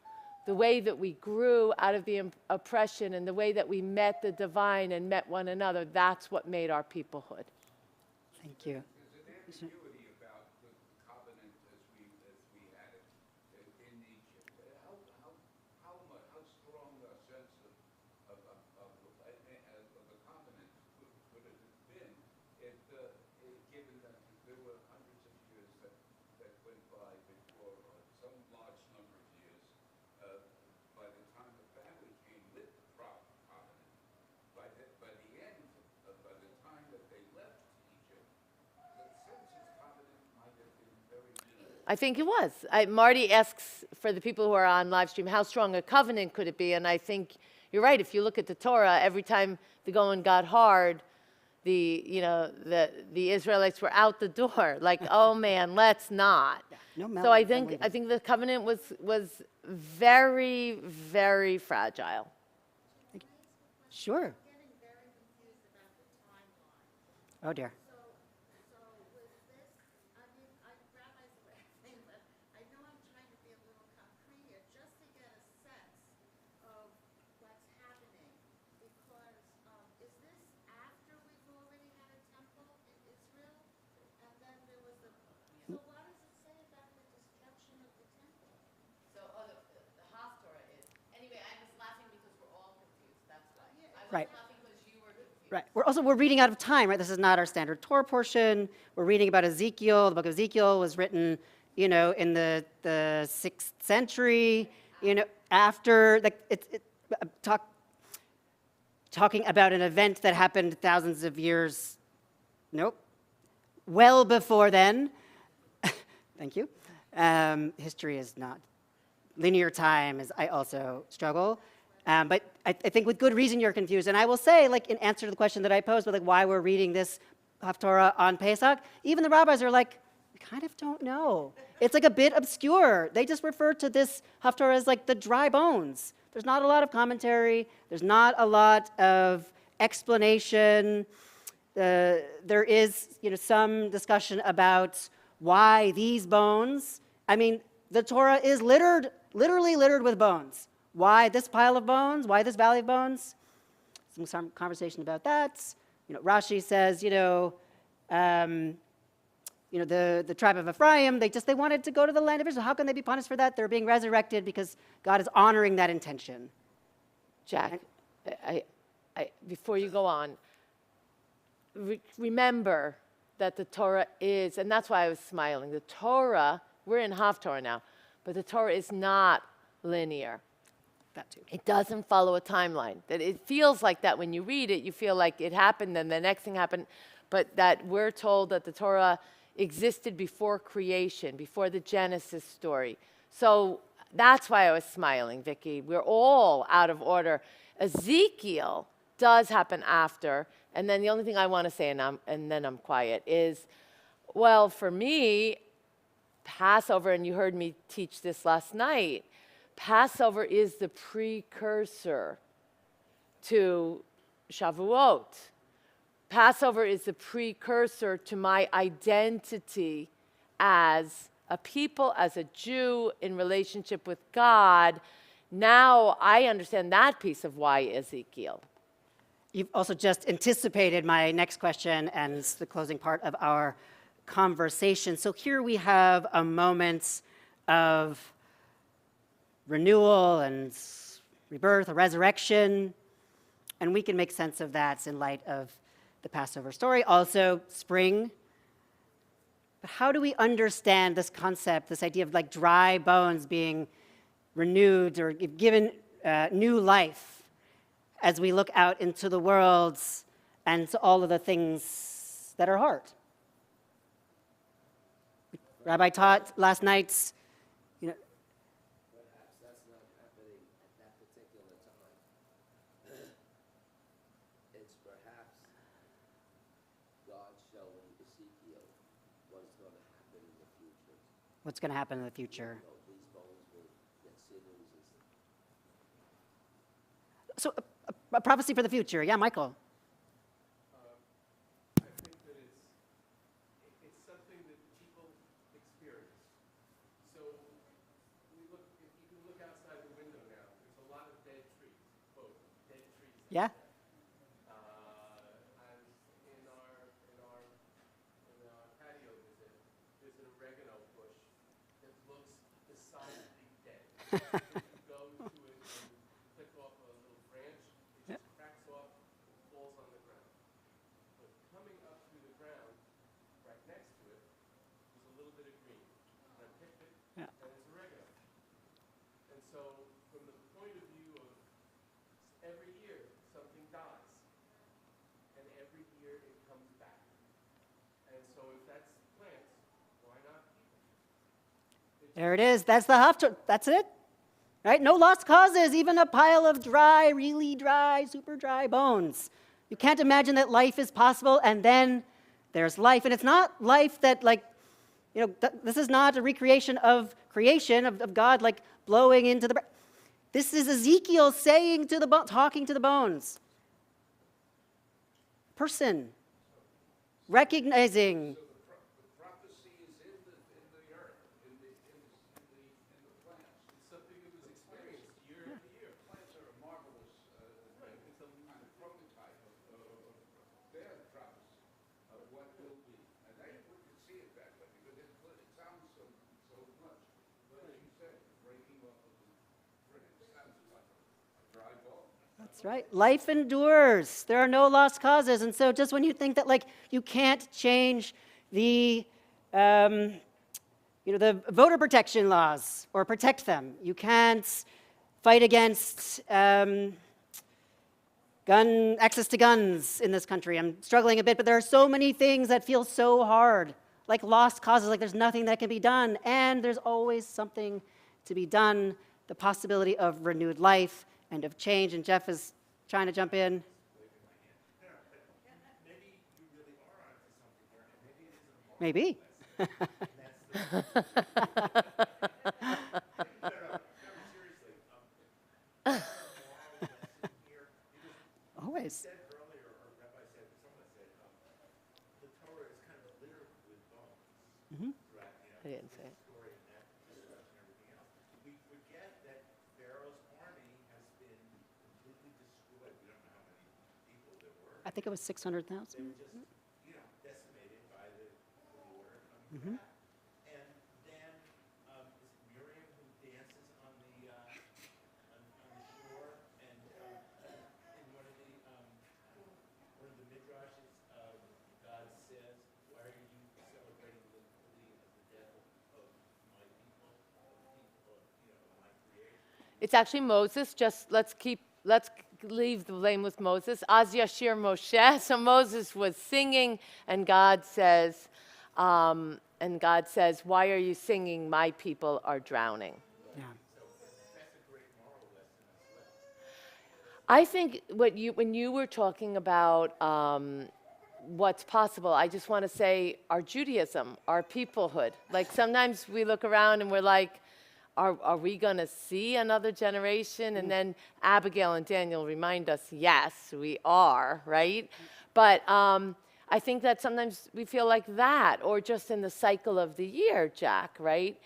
The way that we grew out of the oppression and the way that we met the divine and met one another, that's what made our peoplehood. Thank you. There's an ambiguity about the covenant as we had it in Egypt. How strong a sense of the covenant would it have been if, given that there were hundreds of years that went by before, some large number of years, by the time the family came with the covenant, by the end, by the time that they left Egypt, the sense of covenant might have been very limited. I think it was. Marty asks for the people who are on live stream, how strong a covenant could it be? And I think you're right. If you look at the Torah, every time the going got hard, the Israelites were out the door. Like, oh man, let's not. No So I melon, think the covenant was very, very fragile. Sure. Getting very confused about the timeline. Oh dear. So with this, I mean, Rabbi's laughing, but I know I'm trying to be a little concrete here, just to get a sense of what's happening. Because is this after we've already had a temple in Israel? And then there was the, so what does it say about the destruction of the temple? So the Haftorah is. Anyway, I was laughing because we're all confused. That's why. Right. Laughing because you were confused. Right. We're reading out of time, right? This is not our standard Torah portion. We're reading about Ezekiel. The book of Ezekiel was written, in the 6th century, after talking about an event that happened thousands of years. Nope. Well before then. Thank you. History is not linear time, as I also struggle. But I think with good reason you're confused. And I will say, in answer to the question that I posed, with why we're reading this Haftorah on Pesach, even the rabbis are like, we kind of don't know. It's a bit obscure. They just refer to this Haftorah as the dry bones. There's not a lot of commentary. There's not a lot of explanation. There is, some discussion about why these bones. I mean, the Torah is literally littered with bones. Why this pile of bones? Why this valley of bones? Some conversation about that. Rashi says, the tribe of Ephraim, they wanted to go to the land of Israel. How can they be punished for that? They're being resurrected because God is honoring that intention. Jack, before you go on, remember that the Torah is, and that's why I was smiling, the Torah, we're in Haftorah now, but the Torah is not linear. That too. It doesn't follow a timeline. That it feels like that when you read it, you feel like it happened, then the next thing happened, but that we're told that the Torah existed before creation, before the Genesis story. So that's why I was smiling, Vicki. We're all out of order. Ezekiel does happen after, and then the only thing I want to say, and then I'm quiet, is, well, for me, Passover, and you heard me teach this last night, Passover is the precursor to Shavuot. Passover is the precursor to my identity as a people, as a Jew in relationship with God. Now I understand that piece of why Ezekiel. You've also just anticipated my next question and the closing part of our conversation. So here we have a moment of renewal and rebirth, a resurrection, and we can make sense of that in light of the Passover story. Also, spring. But how do we understand this concept, this idea of dry bones being renewed or given new life as we look out into the world and to all of the things that are hard? Rabbi taught last night's, you know, Perhaps that's not happening at that particular time. It's perhaps God showing Ezekiel what's going to happen in the future. what's going to happen in the future. You know, these bones will get sinews and stuff. So a prophecy for the future. Yeah, Michael. I think that it's something that people experience. So we look, if you can look outside the window now, there's a lot of dead trees, quote, dead trees. Yeah? And in our patio visit, there's an oregano bush that looks decidedly dead. If you go to it and click off a little branch, it just cracks off and falls on the ground. But coming up through the ground, right next to it, was a little bit of green. And I picked it, Yeah. and it's oregano. And so, from the point of view of every year, something dies. And every year it comes back. And so, if that's plants, why not people? There it is. That's the Haftarah. That's it. Right? No lost causes, even a pile of dry, really dry, super dry bones. You can't imagine that life is possible, and then there's life. And it's not life that, like, you know, this is not a recreation of creation, of God, like, blowing into the... This is Ezekiel saying to the talking to the bones. Person. Recognizing. So the prophecy is in the earth, in the plants. It's something that was experienced year after year. Plants are a marvelous thing. It's a prototype of their prophecy of what will be. And we can see it that way because it sounds so much. But as you said, breaking off of the branch sounds like a dry bone. That's right. Life endures. There are no lost causes. And so just when you think that, like, you can't change the, the voter protection laws or protect them, you can't fight against access to guns in this country. I'm struggling a bit, but there are so many things that feel so hard, like lost causes, like there's nothing that can be done. And there's always something to be done, the possibility of renewed life and of change. And Jeff is trying to jump in. Maybe you really are onto something here, and maybe it isn't a moral Maybe. lesson. Seriously. Moral lesson here, because Always. said earlier, or Rabbi said, someone said, the Torah is kind of littered with bones. Throughout, I didn't say it. story and that destruction and everything else. We forget that Pharaoh's army has been completely destroyed. We don't know how many people there were. I think it was 600,000. They were just, decimated by the water coming back. And then is it Miriam who dances on the shore, and in one of the midrashes, God says, "Why are you celebrating the death of my people, of my creation?" It's actually Moses. Just let's leave the blame with Moses. Az Yashir Moshe. So Moses was singing, and God says, "Why are you singing? My people are drowning." Yeah. That's a great moral lesson as well. I think when you were talking about what's possible, I just want to say our Judaism, our peoplehood. Like sometimes we look around and we're like, are we going to see another generation? And then Abigail and Daniel remind us, yes, we are, right? But I think that sometimes we feel like that, or just in the cycle of the year, Jack, right?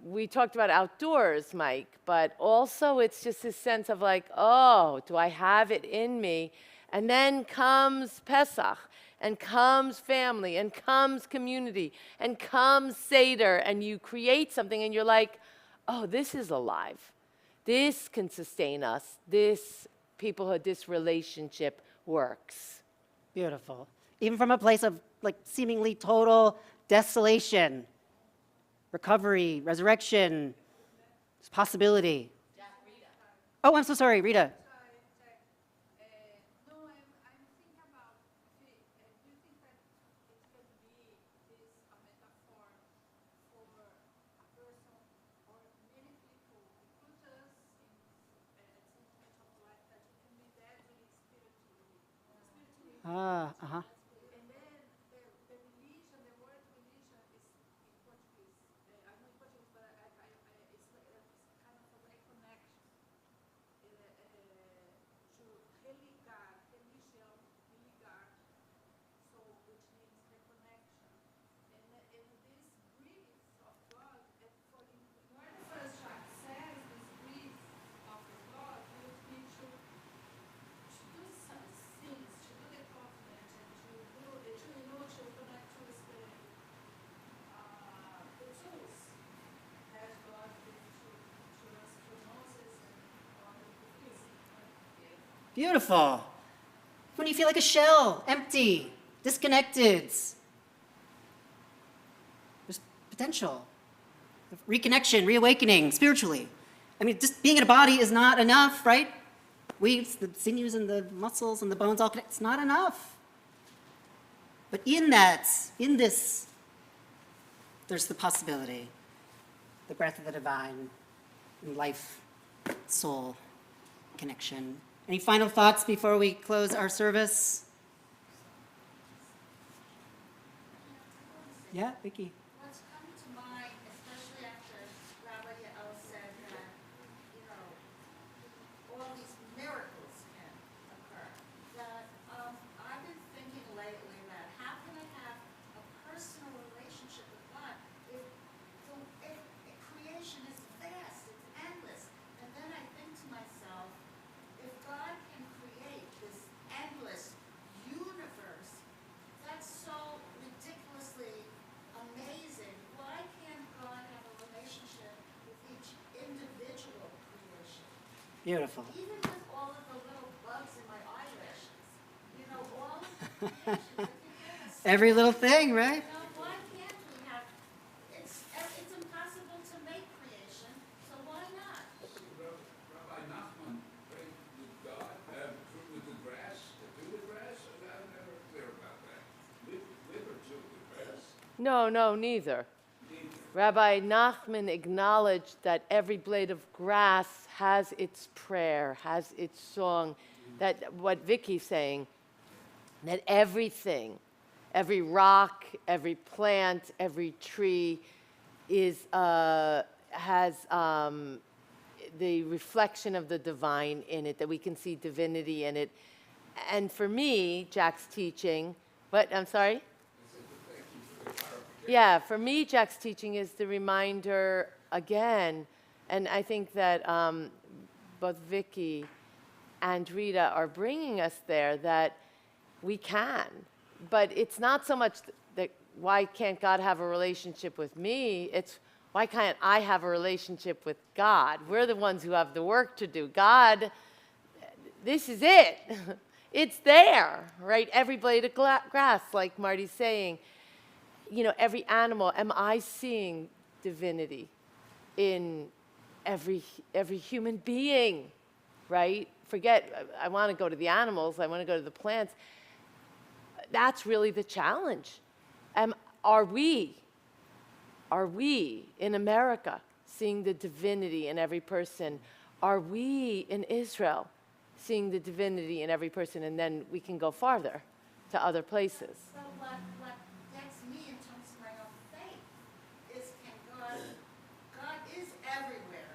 We talked about outdoors, Mike, but also it's just this sense of like, oh, do I have it in me? And then comes Pesach, and comes family, and comes community, and comes Seder, and you create something, and you're like, oh, this is alive. This can sustain us. This peoplehood, this relationship works. Beautiful. Even from a place of, like, seemingly total desolation, recovery, resurrection, possibility. Oh, I'm so sorry, Rita. No, I'm thinking about, do you think that it's going to be this Uh-huh. And then the religion, the word religion is in Portuguese. I know in Portuguese, but it's like kind of a reconnection to religar, religião, religar, so which means reconnection. And this breeze of God, and in order for us to access this breeze of the God, we would need to do some things, to do the covenant, and to do to connect to the tools that God gave to us through Moses and all the prophets. Beautiful. When you feel like a shell, empty, disconnected, there's potential. Reconnection, reawakening, spiritually. I mean, just being in a body is not enough, right? The sinews and the muscles and the bones all connect. It's not enough. But in this, there's the possibility, the breath of the divine, and life, soul, connection. Any final thoughts before we close our service? Yeah, Vicky. What's come to mind, especially after Rabbi Yael said that, all these miracles can occur, that I've been thinking lately that how can I have a personal relationship with God if creation is vast, it's endless, and then I think to myself, if God can create this endless universe, that's so ridiculously amazing. Why can't God have a relationship with each individual creation? Beautiful. Even with all of the little bugs in my eyelashes, all of the creation, if you get a Every little thing, right? why can't we have, it's impossible to make creation, so why not? Rabbi Nachman prayed with God, with the grass, to the grass, and I'm never clear about that. Live or to the grass? No, neither. Rabbi Nachman acknowledged that every blade of grass has its prayer, has its song. That what Vicky's saying, that everything, every rock, every plant, every tree has the reflection of the divine in it, that we can see divinity in it. And for me, Jack's teaching, I'm sorry? Yeah, for me, Jack's teaching is the reminder again, and I think that both Vicky and Rita are bringing us there, that we can. But it's not so much that why can't God have a relationship with me? It's why can't I have a relationship with God? We're the ones who have the work to do. God, this is it. It's there, right? Every blade of grass, like Marty's saying. Every animal, am I seeing divinity in every human being, right? Forget, I want to go to the animals, I want to go to the plants. That's really the challenge. Are we in America seeing the divinity in every person? Are we in Israel seeing the divinity in every person? And then we can go farther to other places. So what gets me in terms of my own faith is God is everywhere,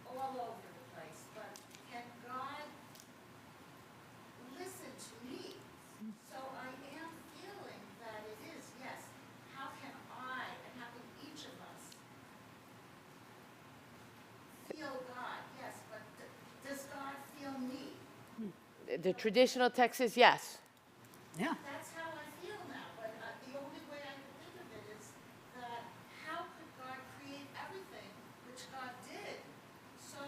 all over the place, but can God listen to me? So I am feeling that it is, yes, how can I, and how can each of us feel God? Yes, but does God feel me? The traditional text is yes. Yeah. That's how I feel now, but the only way I can think of it is that how could God create everything, which God did? So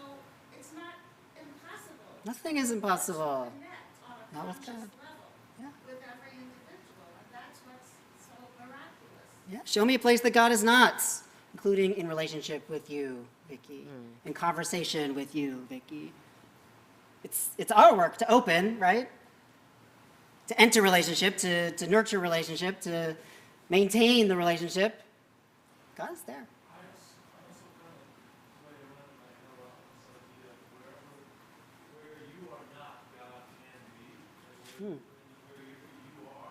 it's not impossible. Nothing is impossible. To connect on a Not with conscious God. level Yeah. with every individual, and that's what's so miraculous. Yeah. Show me a place that God is not, including in relationship with you, Vicky, in conversation with you, Vicky. It's our work to open, right? To enter relationship, to nurture relationship, to maintain the relationship. God is there. I also kind of play around in my head a lot with this idea of where you are not, God can be. And where you are,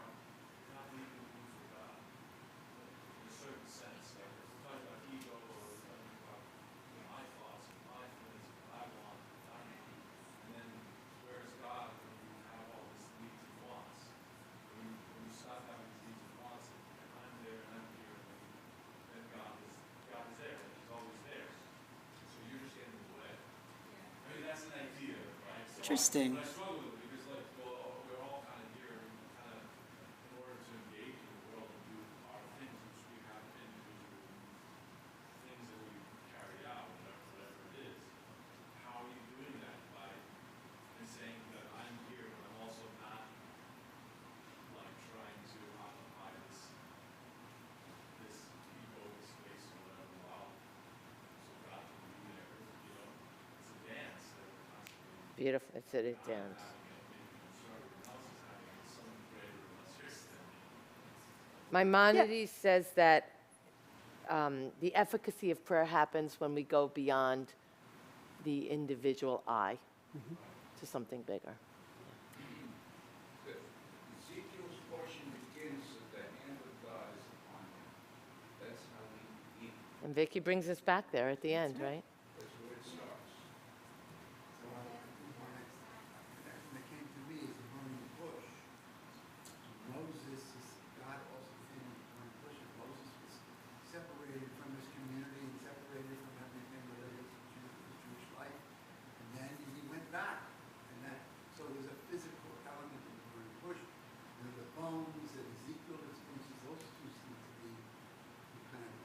Interesting. I struggle with it because, like, well, we're all kind of here, kind of, in order to engage in the world and do our things, which we have individual things that we carry out, whatever it is. How are you doing that by saying that I'm here, but I'm also not, like, trying to occupy this ego space or whatever, while so God can be there, you know? It's a dance that we're constantly Beautiful. It's a dance. Maimonides says that the efficacy of prayer happens when we go beyond the individual I to something bigger. Ezekiel's portion begins that the hand of God is upon him. That's how he And Vicky brings us back there at the end, right? that's where it starts. When it came to me as a burning bush, God also came in a burning bush, and Moses was separated from his community and separated from everything related to Jewish life. And then he went back, so there's a physical element in the burning bush. And the bones that Ezekiel experiences, those two seem to be kind of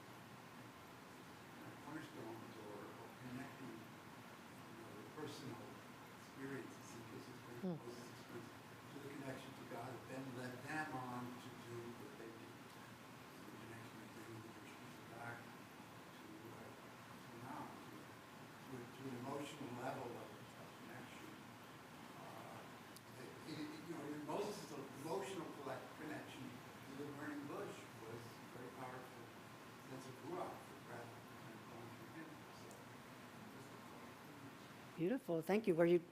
cornerstones or connecting, the personal experience, Ezekiel's experience, Moses' experience, to the connection to God, that then led them on to do what they did. So the connection of bringing the Jewish people back to now, to an emotional level of connection. Moses' emotional connection to the burning bush was very powerful. Sense of ruach, the breath kind of going through him. Beautiful. Thank you. Were you?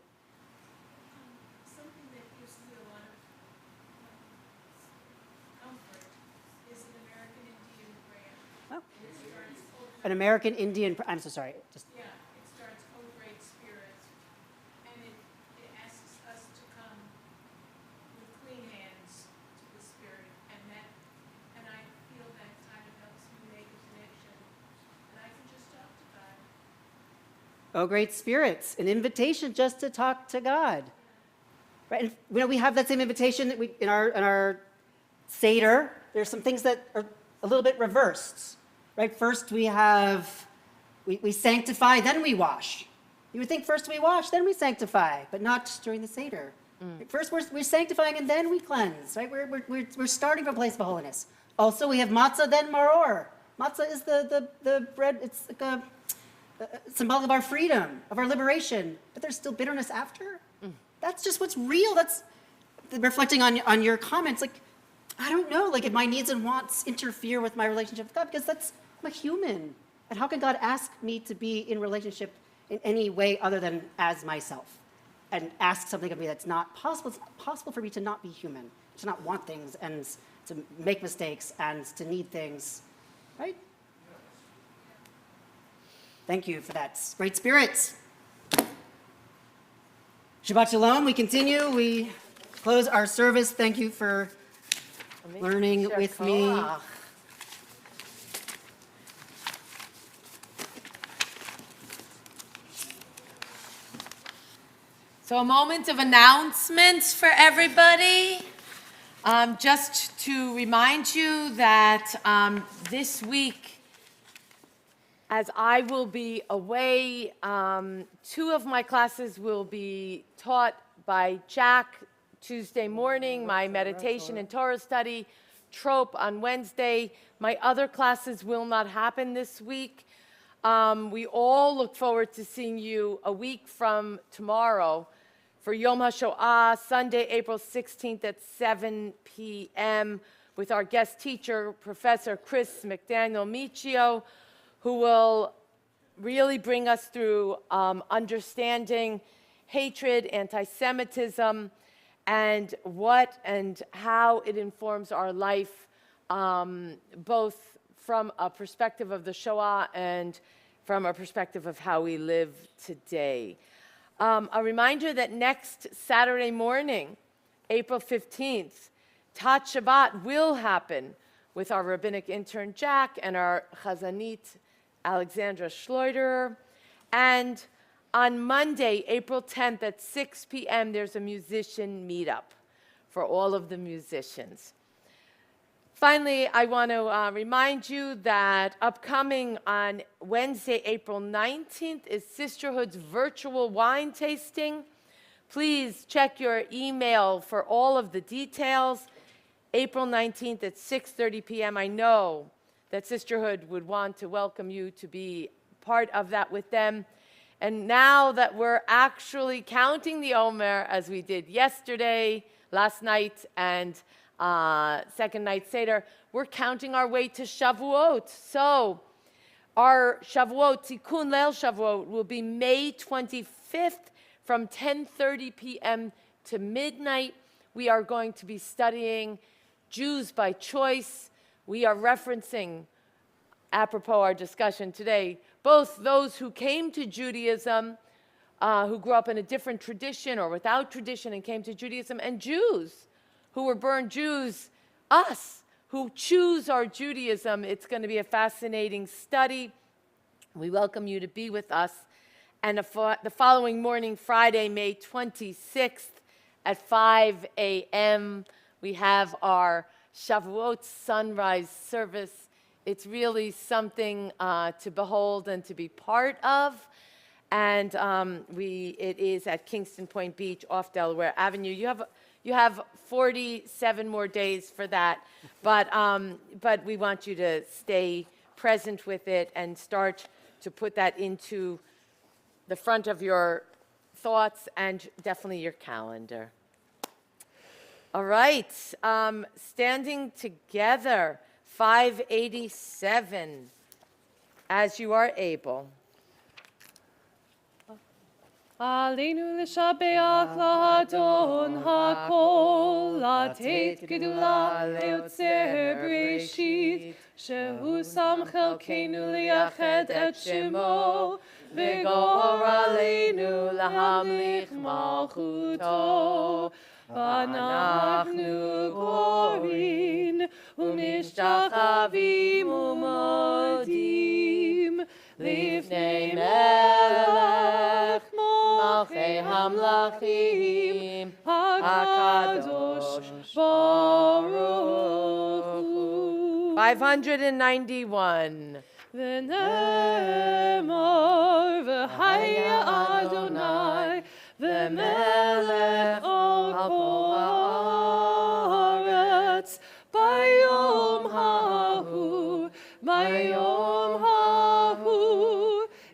Something that gives me a lot of comfort is an American Indian prayer. Oh. It starts, An American Indian. I'm so sorry. Just it starts, "O Great Spirit," and it asks us to come with clean hands to the Spirit, and I feel that kind of helps me make a connection, and I can just talk to God. Oh, great spirits, an invitation just to talk to God. Right? And we have that same invitation that we in our Seder. There's some things that are a little bit reversed. Right? First we sanctify, then we wash. You would think first we wash, then we sanctify, but not during the Seder. First we're sanctifying and then we cleanse. Right? We're starting from a place of holiness. Also we have matzah, then maror. Matzah is the bread. It's like a symbolic of our freedom, of our liberation, but there's still bitterness after. That's just what's real. That's reflecting on your comments. Like, I don't know, like if my needs and wants interfere with my relationship with God, because I'm a human. And how can God ask me to be in relationship in any way other than as myself? And ask something of me that's not possible. It's not possible for me to not be human, to not want things and to make mistakes and to need things, right? Thank you for that. Great spirits. Shabbat Shalom. We continue. We close our service. Thank you for learning with me. So a moment of announcements for everybody. Just to remind you that this week, as I will be away, 2 of my classes will be taught by Jack Tuesday morning, my meditation and Torah study, Trope on Wednesday. My other classes will not happen this week. We all look forward to seeing you a week from tomorrow for Yom HaShoah, Sunday, April 16th at 7 p.m. with our guest teacher, Professor Chris McDaniel-Michio, who will really bring us through understanding hatred, anti-Semitism, and what and how it informs our life, both from a perspective of the Shoah and from a perspective of how we live today. A reminder that next Saturday morning, April 15th, Tat Shabbat will happen with our rabbinic intern Jack and our chazanit Alexandra Schleuderer. And On Monday, April 10th at 6 p.m., there's a musician meetup for all of the musicians. Finally, I want to remind you that upcoming on Wednesday, April 19th, is Sisterhood's virtual wine tasting. Please check your email for all of the details. April 19th at 6:30 p.m. I know that Sisterhood would want to welcome you to be part of that with them. And now that we're actually counting the Omer, as we did yesterday, last night, and second night Seder, we're counting our way to Shavuot. So our Shavuot, Tikkun Leil Shavuot, will be May 25th from 10:30 p.m. to midnight. We are going to be studying Jews by choice. We are referencing, apropos our discussion today, both those who came to Judaism, who grew up in a different tradition or without tradition and came to Judaism, and Jews who were born Jews, us, who choose our Judaism. It's going to be a fascinating study. We welcome you to be with us. And the following morning, Friday, May 26th at 5 a.m., we have our Shavuot sunrise service. It's really something to behold and to be part of. And it is at Kingston Point Beach off Delaware Avenue. You have 47 more days for that, but we want you to stay present with it and start to put that into the front of your thoughts and definitely your calendar. All right, standing together, 587, as you are able. Aleinu l'shabeach la'adon ha'kol, la'tet gedula le'otzer b'reshit, shehu sam chelkeinu liyached et shemo, v'gor aleinu lahamlich malchuto. V'anachnu korin u'mishtachavim u'modim lifnei melech Malchei Hamlachim HaKadosh Baruch Hu. 591. V'nemar v'haya Adonai v'melech al kol haaretz bayom hahu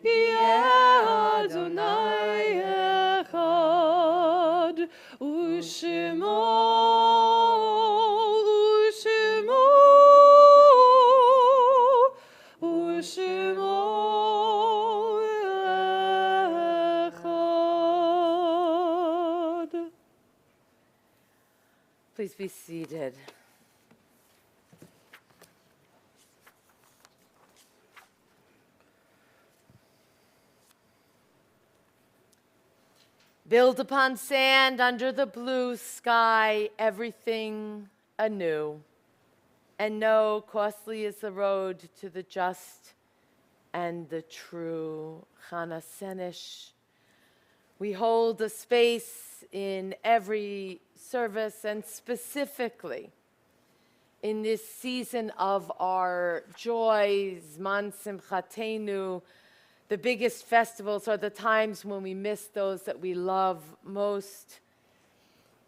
yeh Adonai echad u'shemo echad. Please be seated. Build upon sand under the blue sky, everything anew. And know costly is the road to the just and the true. Chana Senish. We hold a space in every service, and specifically in this season of our joy, Zman Simchatenu. The biggest festivals are the times when we miss those that we love most.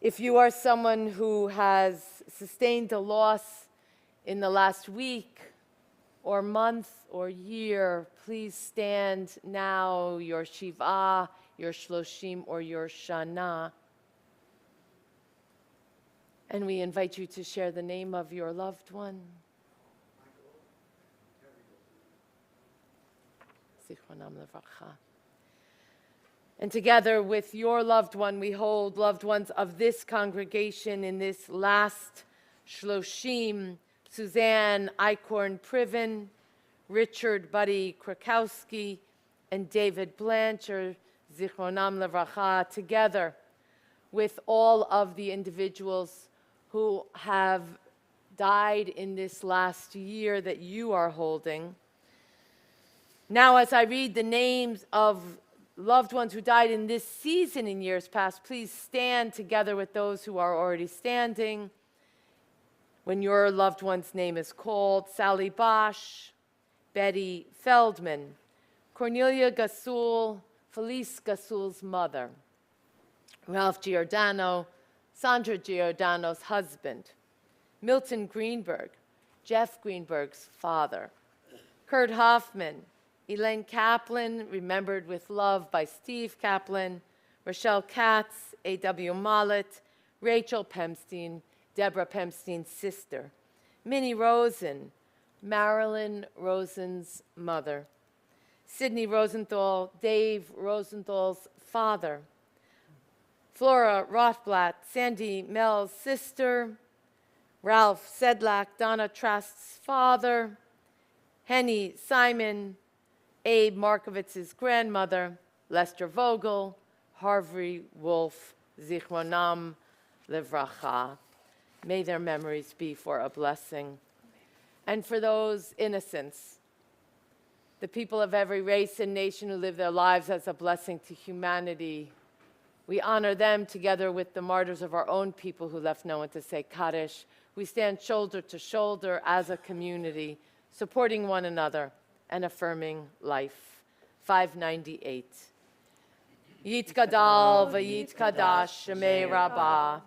If you are someone who has sustained a loss in the last week or month or year, please stand now, your Shiva, your Shloshim, or your Shana. And we invite you to share the name of your loved one. Zichronam Levracha. And together with your loved one, we hold loved ones of this congregation in this last Shloshim: Suzanne Eichhorn Priven, Richard Buddy Krakowski, and David Blanchard, Zichronam Levracha, together with all of the individuals who have died in this last year that you are holding. Now, as I read the names of loved ones who died in this season in years past, please stand together with those who are already standing. When your loved one's name is called: Sally Bosch, Betty Feldman, Cornelia Gasul, Felice Gasul's mother, Ralph Giordano, Sandra Giordano's husband, Milton Greenberg, Jeff Greenberg's father, Kurt Hoffman, Elaine Kaplan, remembered with love by Steve Kaplan, Rochelle Katz, A.W. Mollett, Rachel Pemstein, Deborah Pemstein's sister, Minnie Rosen, Marilyn Rosen's mother, Sidney Rosenthal, Dave Rosenthal's father, Flora Rothblatt, Sandy Mel's sister, Ralph Sedlak, Donna Trast's father, Henny Simon, Abe Markovitz's grandmother, Lester Vogel, Harvey Wolf, Zichronam Livracha. May their memories be for a blessing. And for those innocents, the people of every race and nation who live their lives as a blessing to humanity, we honor them together with the martyrs of our own people who left no one to say Kaddish. We stand shoulder to shoulder as a community, supporting one another and affirming life. 598. Yitgadal v'yitkadash shemei rabbah,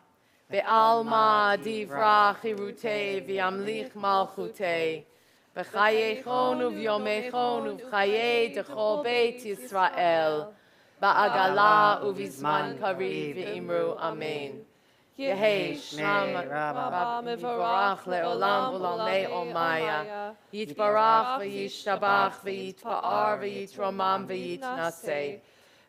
ve'alma divrach irutei v'yamlich malchutei, v'chayechon u'vyomechon u'chayei dechol beit Yisrael, ba'agala u'vizman kariv v'imru amen. Yehi Shama Rabba Mivarach Le'olam Ulamei Omaya Yitbarach V'yishtabach V'yitpa'ar V'yitromam V'yitnaseh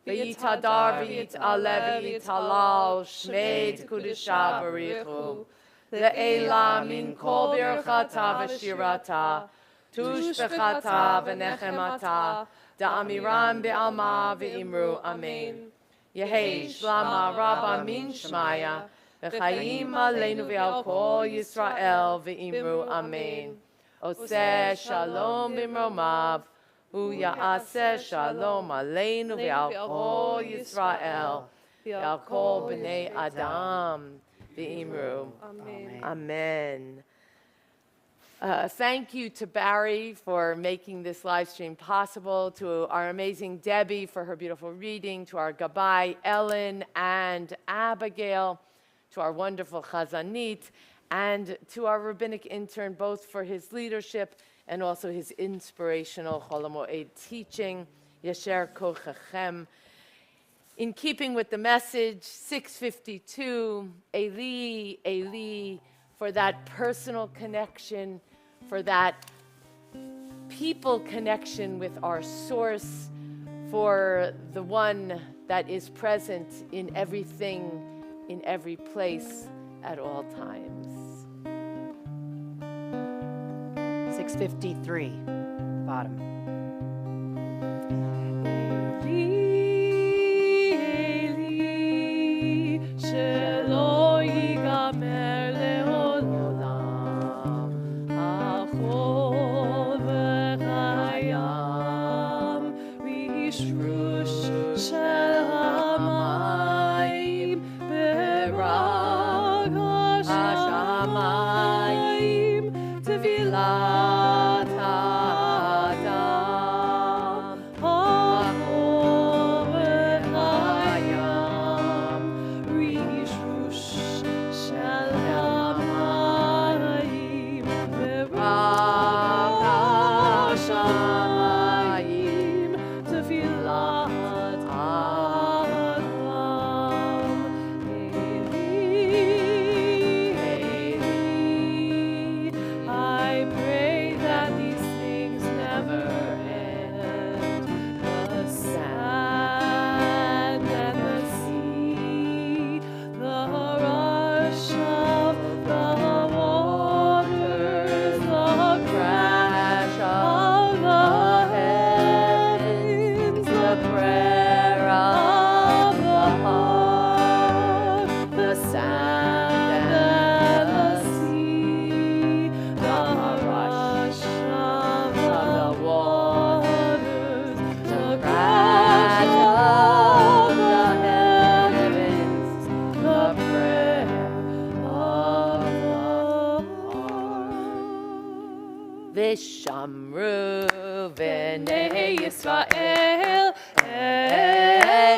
V'yitadar V'yit'aleh V'yithalal Shmei Kudusha Barichu Le'ela Min Kol Birchata V'shirata Tush B'chata V'nechemata Da'amiram Be'alma V'imru Amen. Yehi Shlama Rabba Min Shmaya V'chayim aleinu v'al kol Yisrael v'imru amen. Oseh shalom b'mromav, u'ya'aseh shalom aleinu v'al kol Yisrael v'al kol b'nei Adam v'imru amen. Thank you to Barry for making this live stream possible, to our amazing Debbie for her beautiful reading, to our Gabbai Ellen and Abigail, to our wonderful Chazanit, and to our rabbinic intern, both for his leadership and also his inspirational Chol HaMoed teaching, Yasher Kochachem. In keeping with the message, 652, Eli, Eli, for that personal connection, for that people connection with our source, for the one that is present in everything, in every place, at all times. 653, bottom. Oh ושמרו בני בני ישראל ישראל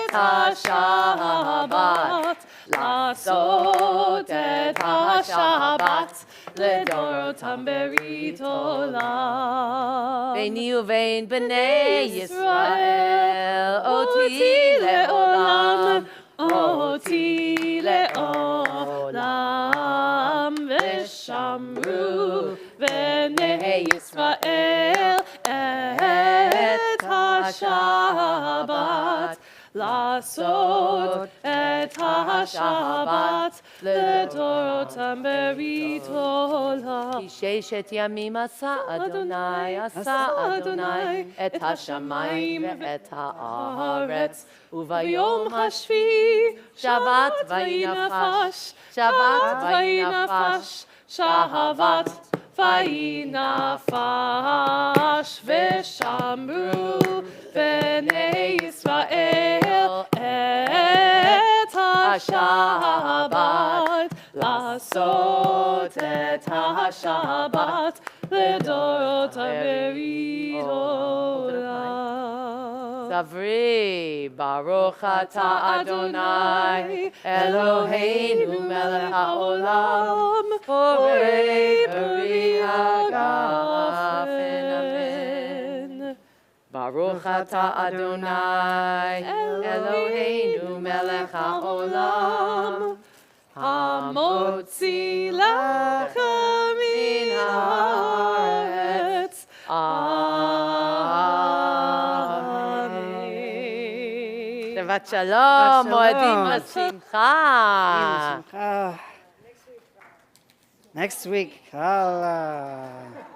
את השבת, לעשות את השבת לדורותם ברית עולם. ביני ובין בני ישראל אותי לעולם, אותי לעולם, ושמרו בני ישראל את השבת, לעשות את השבת לדורותם ברית עולם. כי ששת ימים עשה אדוני, עשה אדוני את השמיים ואת הארץ, וביום השביעי שבת ויהי נפש, שבת ויהי נפש, שבת ויהי נפש, ושמרו בני ישראל את השבת, לעשות את השבת לדורות ברית עולם. סברי, ברוך אתה אדוני, אלוהינו מלך העולם, בורא פרי הגפן, אמן. ברוך אתה אדוני, אלוהינו מלך העולם, המוציא לחם מן הארץ. אמן. שבת שלום, מועדים שלום. לשמחה. Next week, Allah.